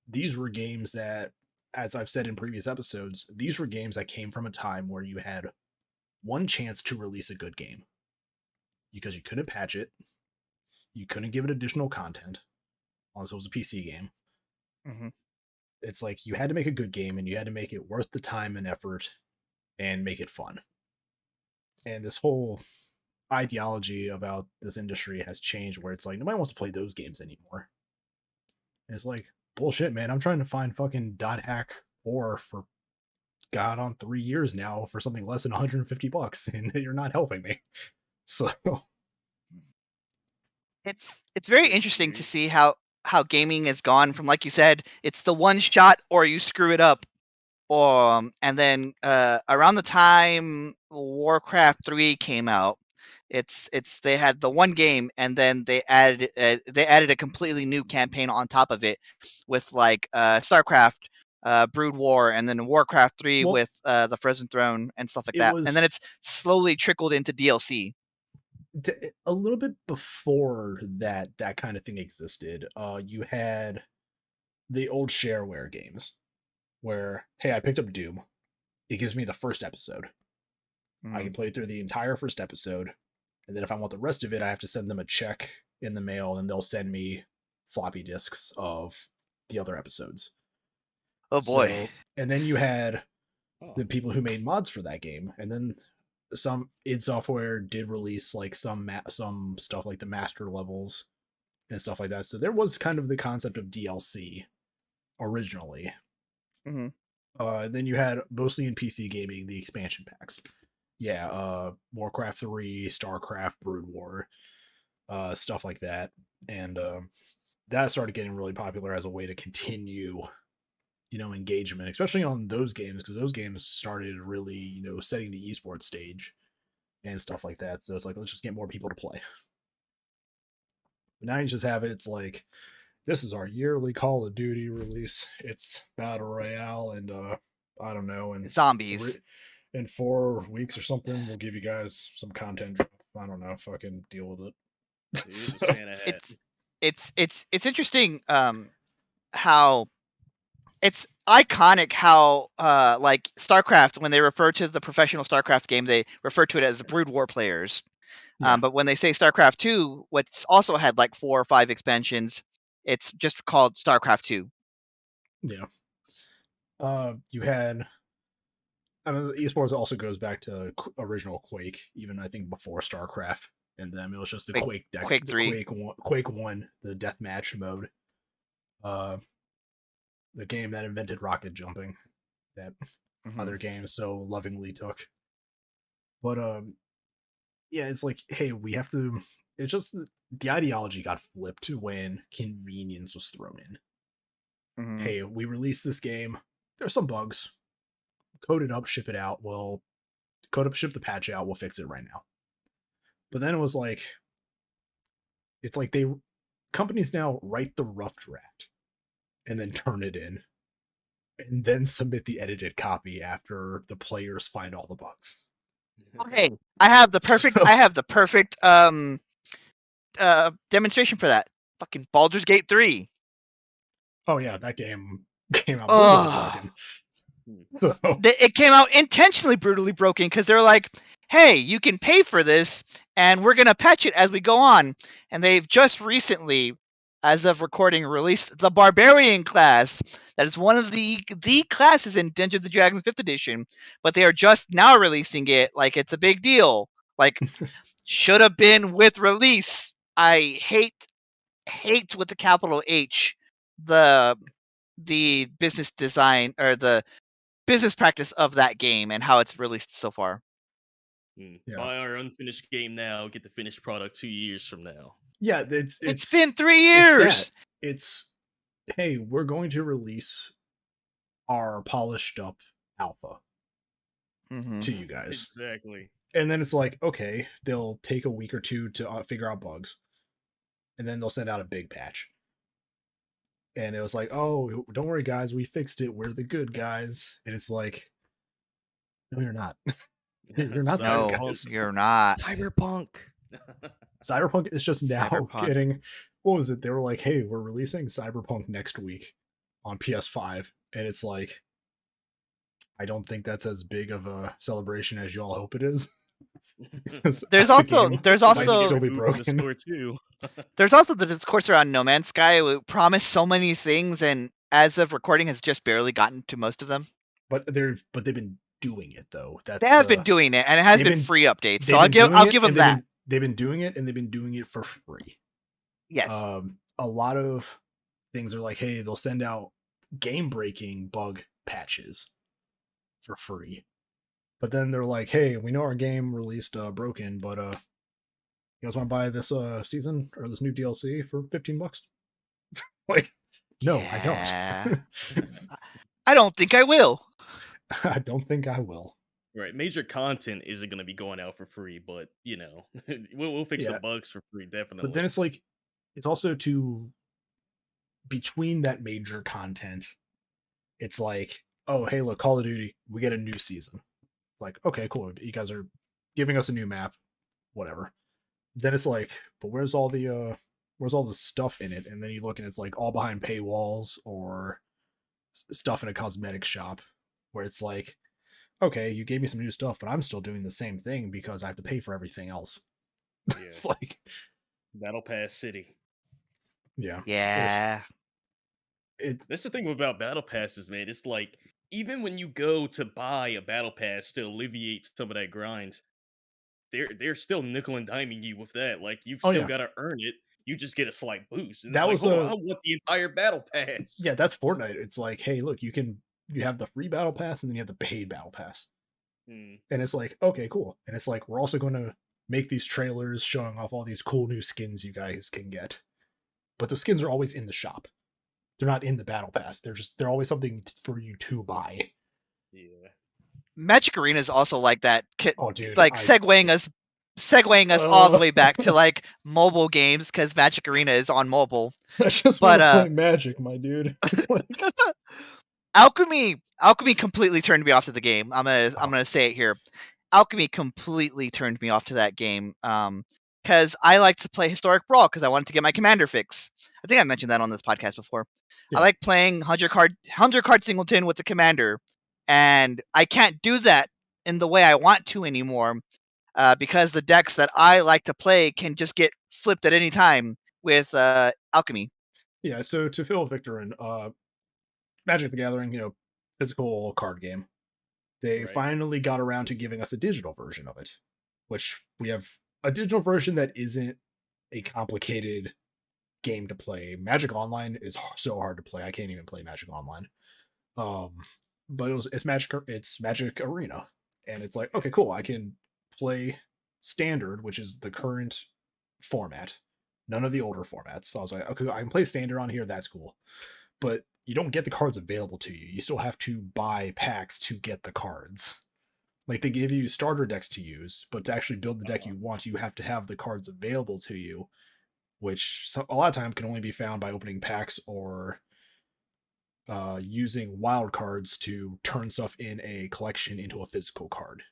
These were games that, as I've said in previous episodes, these were games that came from a time where you had one chance to release a good game. Because you couldn't patch it, you couldn't give it additional content, unless it was a PC game. It's like, you had to make a good game, and you had to make it worth the time and effort, and make it fun. And this whole ideology about this industry has changed, where it's like, nobody wants to play those games anymore. And it's like, bullshit, man. I'm trying to find fucking .hack 4 for God on 3 years now for something less than $150, and you're not helping me. So it's very interesting to see how gaming has gone from, like you said, it's the one shot or you screw it up. And then around the time Warcraft 3 came out, they had the one game, and then they added a completely new campaign on top of it with like StarCraft, Brood War, and then Warcraft 3 with the Frozen Throne and stuff like that. And then it's slowly trickled into DLC. A little bit before that kind of thing existed. You had the old shareware games where, hey, I picked up Doom. It gives me the first episode. I can play through the entire first episode, and then if I want the rest of it, I have to send them a check in the mail, and they'll send me floppy disks of the other episodes. Oh boy. So, and then you had the people who made mods for that game, and then some id Software did release like some stuff like the master levels and stuff like that. So there was kind of the concept of DLC originally. Then you had, mostly in PC gaming, the expansion packs. Yeah, Warcraft 3, StarCraft, Brood War, stuff like that. And that started getting really popular as a way to continue, engagement, especially on those games, because those games started really, setting the esports stage and stuff like that. So it's like, let's just get more people to play. But now you just have it, it's like, this is our yearly Call of Duty release. It's Battle Royale, and I don't know, and zombies. In 4 weeks or something, we'll give you guys some content drop. I don't know, fucking deal with it. So, it's interesting how it's iconic how like StarCraft, when they refer to the professional StarCraft game, they refer to it as the Brood War players. But when they say StarCraft 2, what's also had like 4 or 5 expansions, it's just called StarCraft 2. Yeah. You had, I mean, the esports also goes back to original Quake, even I think before StarCraft, and then it was just the Quake deck, Quake 3, Quake 1, the deathmatch mode. The game that invented rocket jumping, that other games so lovingly took. But yeah, it's like, hey, we have to. It's just the ideology got flipped when convenience was thrown in. Hey, we released this game. There's some bugs. Code it up, ship it out. Well, ship the patch out. We'll fix it right now. But then it was like, it's like companies now write the rough draft and then turn it in, and then submit the edited copy after the players find all the bugs. Okay, I have the perfect demonstration for that. Fucking Baldur's Gate 3. Oh yeah, that game came out brutally broken. So it came out intentionally brutally broken because they're like, hey, you can pay for this, and we're gonna patch it as we go on. And they've just recently, as of recording, released the Barbarian class. That is one of the classes in Dungeons & Dragons 5th edition, but they are just now releasing it like it's a big deal. Like, should have been with release. I hate with the capital H the business design or the business practice of that game and how it's released so far. Yeah. Buy our unfinished game now, get the finished product 2 years from now. Yeah, It's been 3 it's years. that. It's hey, we're going to release our polished up alpha to you guys. Exactly. And then it's like, okay, they'll take a week or two to figure out bugs. And then they'll send out a big patch. And it was like, oh, don't worry, guys, we fixed it. We're the good guys. And it's like, no, you're not. You're not the good No, guys. you're not. Cyberpunk. Cyberpunk is just now Cyberpunk. getting, what was it? They were like, hey, we're releasing Cyberpunk next week on PS5. And it's like, I don't think that's as big of a celebration as y'all hope it is. There's also still be broken. The store too. There's also the discourse around No Man's Sky. We promised so many things, and as of recording, has just barely gotten to most of them. But they've been doing it though. They have been doing it, and it has been free updates. So I'll give them that. They've been doing it, and they've been doing it for free. Yes. A lot of things are like, hey, they'll send out game-breaking bug patches for free. But then they're like, hey, we know our game released broken, but you guys want to buy this season or this new DLC for $15? Like, no, Yeah. I don't. I don't think I will. I don't think I will. Right, major content isn't going to be going out for free, but you know, we'll fix the bugs for free, definitely. But then it's like, it's also to between that major content, it's like, oh, hey, look, Call of Duty, we get a new season. It's like, okay, cool, you guys are giving us a new map, whatever. Then it's like, but where's all the stuff in it? And then you look and it's like all behind paywalls or stuff in a cosmetic shop, where it's like, okay, you gave me some new stuff, but I'm still doing the same thing because I have to pay for everything else. Yeah. It's like Battle Pass City. Yeah. Yeah. That's the thing about Battle Passes, man. It's like, even when you go to buy a Battle Pass to alleviate some of that grind, they're still nickel and diming you with that. Like, you've still got to earn it. You just get a slight boost. And that it's was like, I want the entire Battle Pass. Yeah, that's Fortnite. It's like, hey, look, you have the free Battle Pass and then you have the paid Battle Pass. And it's like, okay, cool. And it's like, we're also going to make these trailers showing off all these cool new skins you guys can get. But the skins are always in the shop. They're not in the Battle Pass. They're always something for you to buy. Yeah. Magic Arena is also like that. Oh, dude. Like segueing us all the way back to like mobile games, because Magic Arena is on mobile. I just want to play Magic, my dude. Alchemy completely turned me off to the game. I'm gonna say it here. Alchemy completely turned me off to that game. Because I like to play Historic Brawl because I wanted to get my commander fix. I think I mentioned that on this podcast before. Yeah. I like playing 100 card singleton with the commander, and I can't do that in the way I want to anymore, because the decks that I like to play can just get flipped at any time with Alchemy. Yeah, so to fill Victor in, Magic the Gathering, physical card game. They finally got around to giving us a digital version of it, which we have a digital version that isn't a complicated game to play. Magic Online is so hard to play. I can't even play Magic Online. But it's Magic Arena, and it's like, okay, cool. I can play Standard, which is the current format, none of the older formats. So I was like, okay, I can play Standard on here. That's cool. But you don't get the cards available to you. You still have to buy packs to get the cards. Like, they give you starter decks to use, but to actually build the deck you want, you have to have the cards available to you, which a lot of time can only be found by opening packs or using wild cards to turn stuff in a collection into a physical card.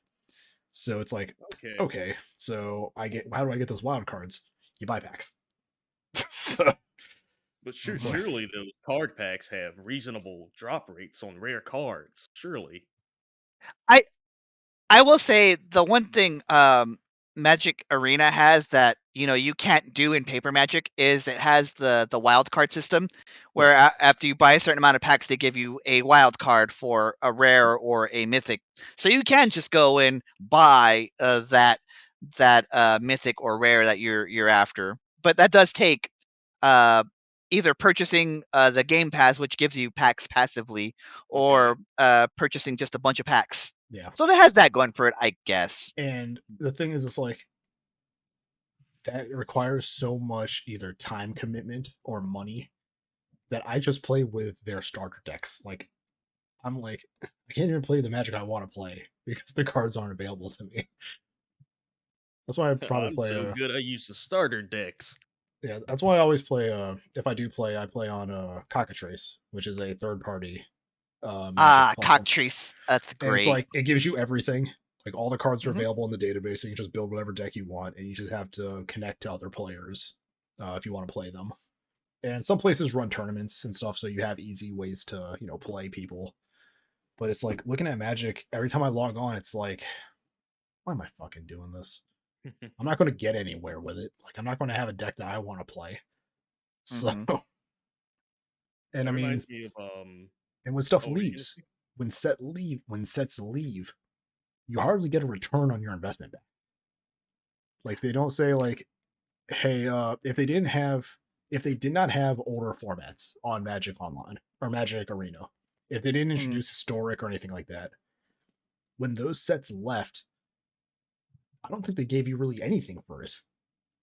So it's like, okay, so how do I get those wild cards? You buy packs. So, but surely those card packs have reasonable drop rates on rare cards. Surely. I will say the one thing Magic Arena has that you can't do in paper Magic is it has the wild card system, where after you buy a certain amount of packs, they give you a wild card for a rare or a mythic. So you can just go and buy that mythic or rare that you're after. that does take either purchasing the Game Pass, which gives you packs passively, or purchasing just a bunch of packs. Yeah. So they has that going for it, I guess. And the thing is, it's like that requires so much either time commitment or money that I just play with their starter decks. Like, I'm like, I can't even play the Magic I want to play because the cards aren't available to me. That's why I probably I'm play. so good. I use the starter decks. Yeah, that's why I always play. If I do play, I play on Cockatrace, which is a third party. Magic platform. Cockatrice, that's great. And it's like it gives you everything. Like all the cards are Mhm. available in the database, so you can just build whatever deck you want, and you just have to connect to other players if you want to play them. And some places run tournaments and stuff, so you have easy ways to play people. But it's like looking at Magic. Every time I log on, it's like, why am I fucking doing this? I'm not going to get anywhere with it. Like I'm not going to have a deck that I want to play. So, and That I mean, reminds me of and when stuff what were you gonna leaves, say? when sets leave, you hardly get a return on your investment back. Like they don't say like, hey, if they did not have older formats on Magic Online or Magic Arena, if they didn't introduce historic or anything like that, when those sets left, I don't think they gave you really anything for it.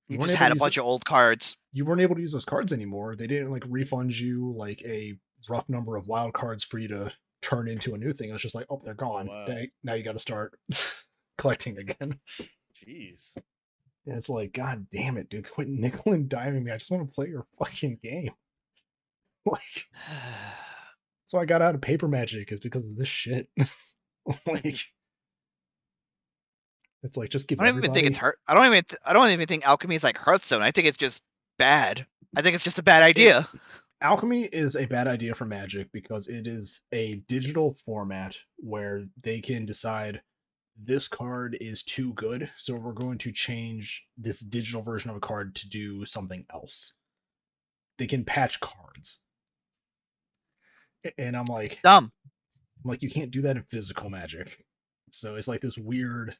You just had a bunch of old cards. You weren't able to use those cards anymore. They didn't like refund you like a rough number of wild cards for you to turn into a new thing. It was just like, oh, they're gone. Wow. Now you got to start collecting again. Jeez. And it's like, God damn it, dude! Quit nickel and diming me. I just want to play your fucking game. Like, so I got out of Paper Magic is because of this shit. Like, it's like just give. I don't even think it's hurt. I don't even think Alchemy is like Hearthstone. I think it's just bad. I think it's just a bad idea. Alchemy is a bad idea for Magic because it is a digital format where they can decide this card is too good, so we're going to change this digital version of a card to do something else. They can patch cards. And I'm like, dumb. I'm like, you can't do that in physical Magic. So it's like this weird.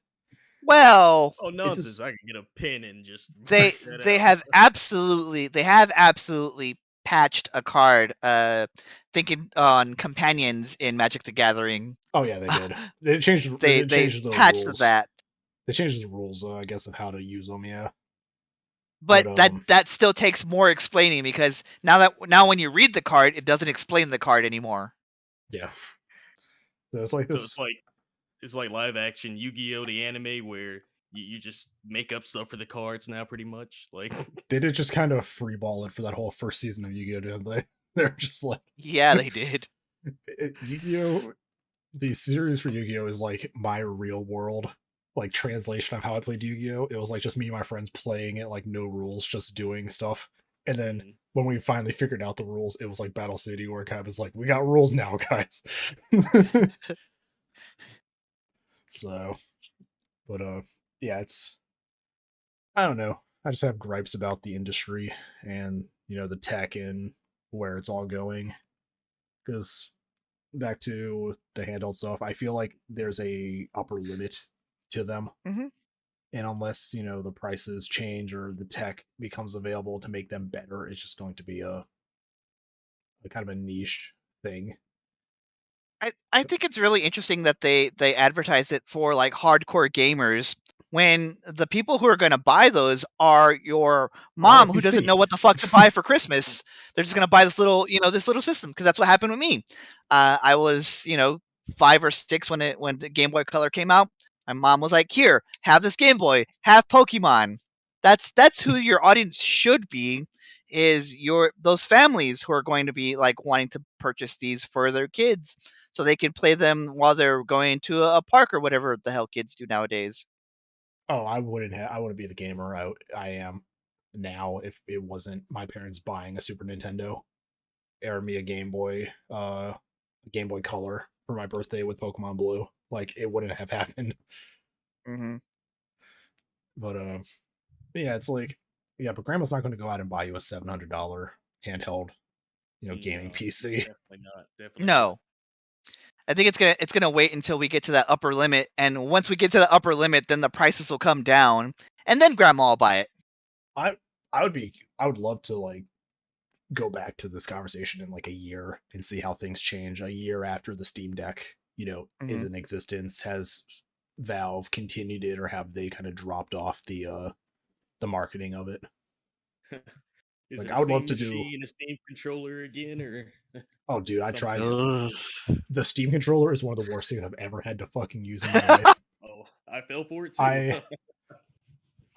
Well, oh nonsense! I can get a pin and just they have absolutely patched a card. Thinking on companions in Magic the Gathering. Oh yeah, they did. They changed. They patched rules. that. They changed the rules, I guess, of how to use them. Yeah. But that still takes more explaining because now when you read the card, it doesn't explain the card anymore. Yeah. So it's like this. So it's like live action Yu-Gi-Oh! The anime where you just make up stuff for the cards now, pretty much. Like they did just kind of freeball it for that whole first season of Yu-Gi-Oh! Didn't they? They're just like, yeah, they did. Yu-Gi-Oh! The series for Yu-Gi-Oh! Is like my real world, like translation of how I played Yu-Gi-Oh! It was like just me and my friends playing it, like no rules, just doing stuff. And then when we finally figured out the rules, it was like Battle City, where it kind of was like, we got rules now, guys. So, but yeah, I don't know. I just have gripes about the industry and the tech and where it's all going. Because back to the handheld stuff, I feel like there's a upper limit to them. Mm-hmm. And unless the prices change or the tech becomes available to make them better, it's just going to be a kind of a niche thing. I think it's really interesting that they advertise it for like hardcore gamers when the people who are going to buy those are your mom who doesn't know what the fuck to buy for Christmas. They're just going to buy this little system because that's what happened with me. I was 5 or 6 when the Game Boy Color came out. My mom was like, "Here, have this Game Boy, have Pokemon." That's who your audience should be. Is those families who are going to be like wanting to purchase these for their kids so they can play them while they're going to a park or whatever the hell kids do nowadays. Oh, I wouldn't be the gamer I am now if it wasn't my parents buying a Super Nintendo or me a Game Boy Color for my birthday with Pokemon Blue. Like it wouldn't have happened. Mm-hmm. But yeah, it's like, yeah, but grandma's not going to go out and buy you a $700 handheld, gaming PC. Definitely not. Definitely no. Not. I think it's gonna wait until we get to that upper limit, and once we get to the upper limit, then the prices will come down, and then grandma will buy it. I would love to like go back to this conversation in like a year and see how things change a year after the Steam Deck, is in existence. Has Valve continued it, or have they kind of dropped off the marketing of it? Is Like, it a I would love Steam to do. machine, a Steam controller again, or Oh, dude, I something tried. Ugh. The Steam controller is one of the worst things I've ever had to fucking use in my life. Oh, I fell for it too.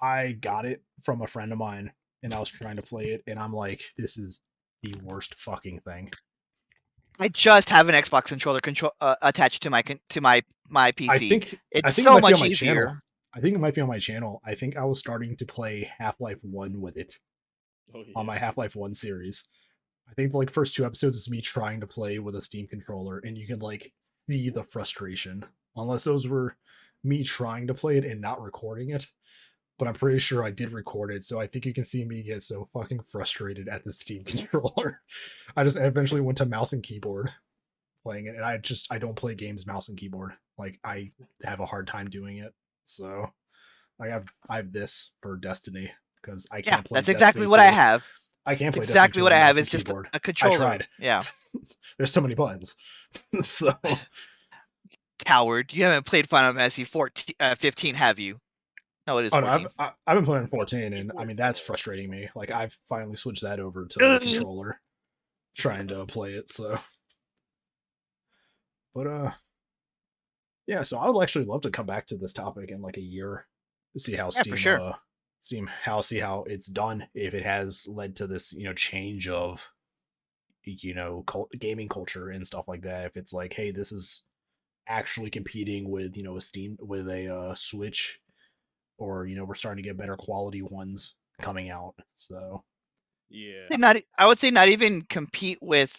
I got it from a friend of mine, and I was trying to play it, and I'm like, this is the worst fucking thing. I just have an Xbox controller attached to my PC. I think It's it so might be much on my easier. channel. I think it might be on my channel. I think I was starting to play Half-Life 1 with it Oh, yeah. on my Half-Life 1 series. I think the like first 2 episodes is me trying to play with a Steam controller, and you can like see the frustration. Unless those were me trying to play it and not recording it. But I'm pretty sure I did record it, so I think you can see me get so fucking frustrated at the Steam controller. I eventually went to mouse and keyboard playing it, and I don't play games mouse and keyboard. Like, I have a hard time doing it. So I have this for Destiny, because I can't play that's Destiny exactly what I 2. have. I can't play Exactly Destiny 2 what on I have mouse and is just keyboard. a controller. I tried. Yeah. There's so many buttons. So Coward, you haven't played Final Fantasy 15, have you? No, it is oh no, 14. I've been playing 14, and I mean that's 14. frustrating me. Like, I've finally switched that over to the controller, trying to play it. So, but yeah. So I would actually love to come back to this topic in like a year to see how Yeah, Steam for sure. see how it's done, if it has led to this change of gaming culture and stuff like that. If it's like, hey, this is actually competing with a Steam, with a Switch, or we're starting to get better quality ones coming out. So Yeah. I would say not even compete with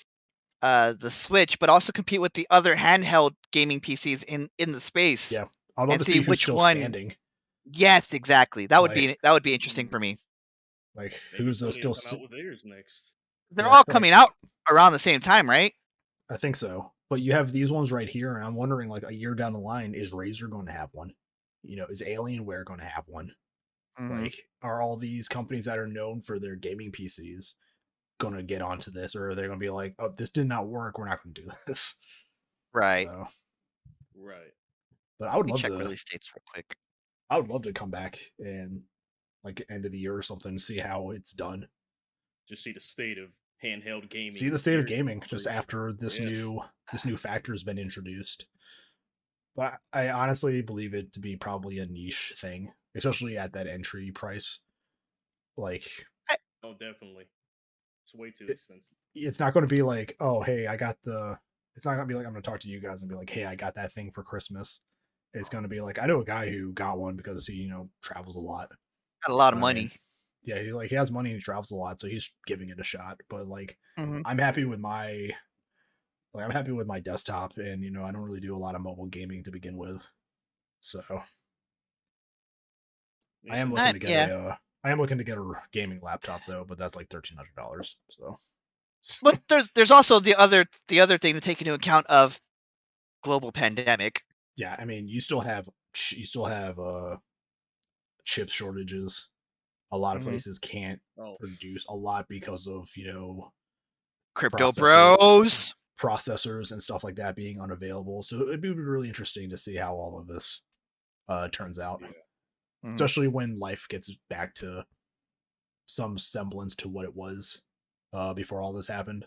the Switch, but also compete with the other handheld gaming PCs in the space. yeah, I'd love and to see see who's which still one. standing. Yes, exactly. That would Like, be interesting for me. like Maybe who's Sony still will come out with theirs next. They're yeah, all like, coming out around the same time, right? I think so. But you have these ones right here, and I'm wondering, like, a year down the line, is Razer going to have one? Is Alienware going to have one? Mhm. Like, are all these companies that are known for their gaming PCs going to get onto this, or are they going to be like, oh, this did not work, we're not going to do this? Right. So, Right. but I would Let me love check to. release dates real quick. I would love to come back and like end of the year or something, see how it's done. Just see the state of handheld gaming. See the state of period. gaming just after this new factor has been introduced. But I honestly believe it to be probably a niche thing, especially at that entry price. Like, Oh, definitely. It's way too It- expensive. it's not going to be like, oh, hey, I got the. It's not going to be like, I'm going to talk to you guys and be like, hey, I got that thing for Christmas. It's going to be like, I know a guy who got one because he travels a lot. Got a lot of And money. yeah, he has money and he travels a lot, so he's giving it a shot. But like, Mhm. I'm happy with my desktop, and I don't really do a lot of mobile gaming to begin with. So I am looking to get a gaming laptop though, but that's like $1,300. So But there's also the other thing to take into account of global pandemic. yeah, I mean, you still have chip shortages. A lot of Mhm. places can't Oh, produce a lot because of Crypto bros. processors and stuff like that being unavailable. So it'd be really interesting to see how all of this turns out, Mhm. especially when life gets back to some semblance to what it was before all this happened.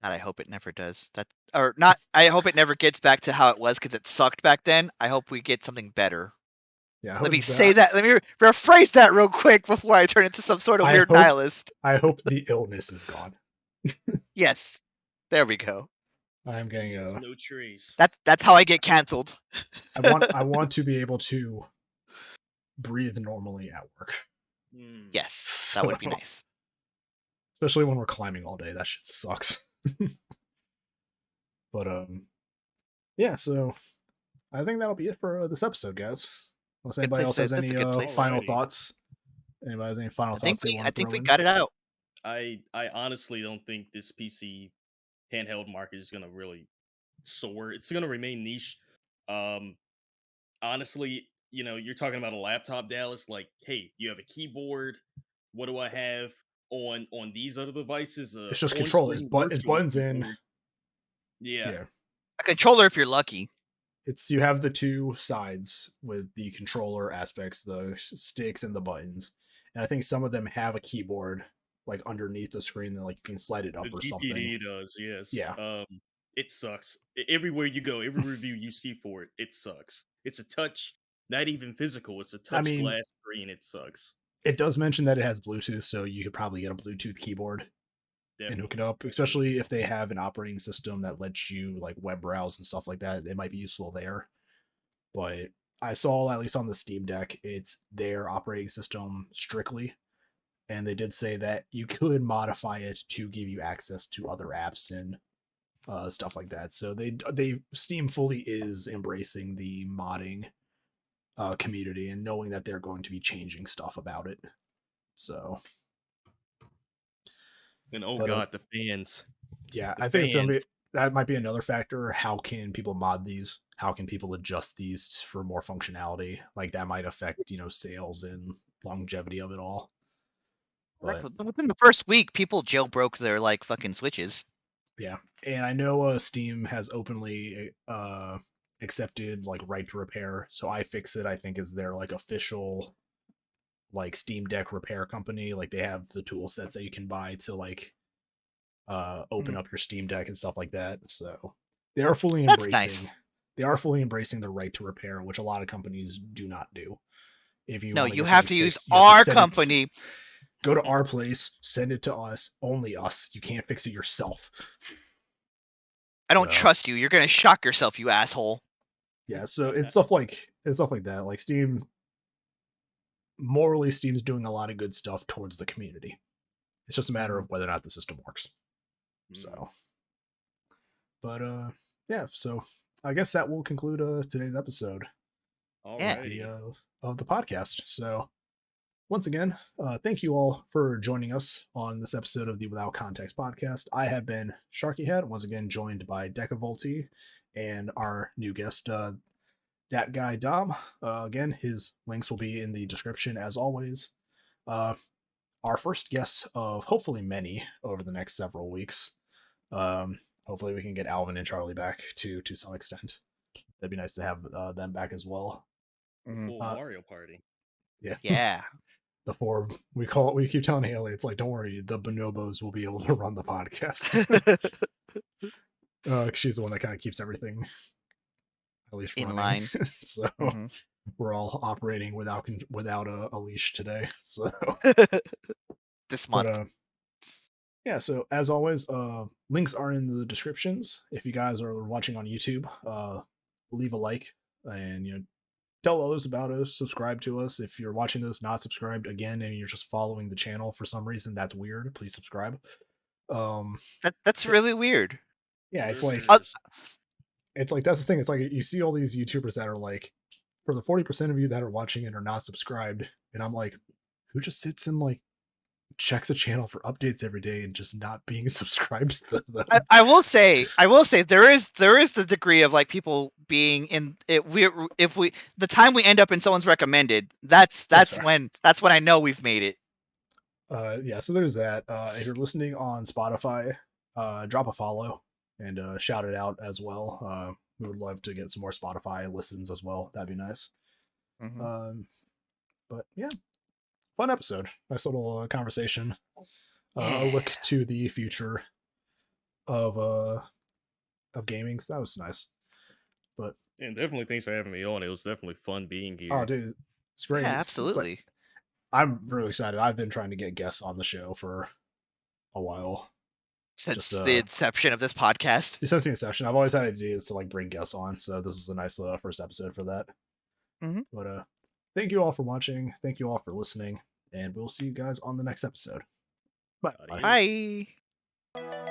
God, I hope it never does. Or not. I hope it never gets back to how it was because it sucked back then. I hope we get something better. Yeah, I Let hope me it's say better. that. Let me rephrase that real quick before I turn into some sort of weird nihilist. I hope the illness is gone. Yes, there we go. I'm getting there's no trace. That's how I get canceled. I want to be able to breathe normally at work. Yes, that would be nice. Especially when we're climbing all day. That shit sucks. But yeah, so I think that'll be it for this episode, guys. Unless anybody else has any final thoughts. Anybody has any final thoughts they want to I think throw we in? got it out. I honestly don't think this PC handheld market is gonna really soar. It's gonna remain niche. Honestly, you're talking about a laptop, Dallas. Like, hey, you have a keyboard, what do I have on these other devices? It's just controller. It's buttons in. Yeah. A controller if you're lucky. It's you have the two sides with the controller aspects, the sticks and the buttons, and I think some of them have a keyboard like underneath the screen that like you can slide it up The or GPD something. does, yes. Yeah. It sucks. Everywhere you go, every review you see for it, it sucks. It's a touch, not even physical. It's a touch I mean, glass screen. It sucks. it does mention that it has Bluetooth, so you could probably get a Bluetooth keyboard and hook it up, especially if they have an operating system that lets you like web browse and stuff like that. It might be useful there. But I saw, at least on the Steam Deck, it's their operating system strictly, and they did say that you could modify it to give you access to other apps and stuff like that. So Steam fully is embracing the modding community and knowing that they're going to be changing stuff about it. So, and god, the fans. Yeah, I think it's gonna be, that might be another factor. How can people mod these? How can people adjust these for more functionality? Like that might affect, sales and longevity of it all. But within the first week, people jailbroke their like fucking Switches. Yeah, and I know Steam has openly accepted like right to repair. So iFixit, I think, is their like official like Steam Deck repair company. Like they have the tool sets that you can buy to like open up your Steam Deck and stuff like that. So they are fully embracing. Nice. They are fully embracing the right to repair, which a lot of companies do not do. If you you have to use our company. Go to our place, send it to us, only us. You can't fix it yourself. I don't trust you. You're gonna shock yourself, you asshole. Yeah, so it's stuff like that. Like Steam, morally, Steam's doing a lot of good stuff towards the community. It's just a matter of whether or not the system works. So, but yeah. So I guess that will conclude today's episode. Of the podcast. So once again, thank you all for joining us on this episode of the Without Context podcast. I have been SharkyHat, once again joined by Decavolty and our new guest, DatGuyDom. Again, his links will be in the description as always. Our first guest of hopefully many over the next several weeks. Hopefully we can get Alvin and Charlie back to some extent. That'd be nice to have them back as well. Full Mario Party. Yeah. The four, we keep telling Haley, it's like, don't worry, the bonobos will be able to run the podcast. She's the one that kind of keeps everything at least in running. Line. So we're all operating without a leash today. So this month. Yeah, so as always, links are in the descriptions. If you guys are watching on YouTube, leave a like and tell others about us, subscribe to us. If you're watching this not subscribed again and you're just following the channel for some reason, that's weird. Please subscribe. That's really weird. Yeah, it's like that's the thing. It's like you see all these YouTubers that are like, for the 40% of you that are watching and are not subscribed, and I'm like, who just sits and like checks a channel for updates every day and just not being subscribed to them? I will say there is the degree of like people being in it. If we the time we end up in someone's recommended, that's when I know we've made it. Yeah, so there's that. If you're listening on Spotify, drop a follow and shout it out as well. We would love to get some more Spotify listens as well. That'd be nice. But yeah, fun episode. Nice little conversation. A look to the future of gaming. So that was nice. But and definitely thanks for having me on. It was definitely fun being here. Oh, dude, it's great. Yeah, absolutely. Like, I'm really excited. I've been trying to get guests on the show for a while. Since the inception of this podcast. Since the inception, I've always had ideas to like bring guests on. So this was a nice first episode for that. But thank you all for watching. Thank you all for listening. And we'll see you guys on the next episode. Bye. Bye.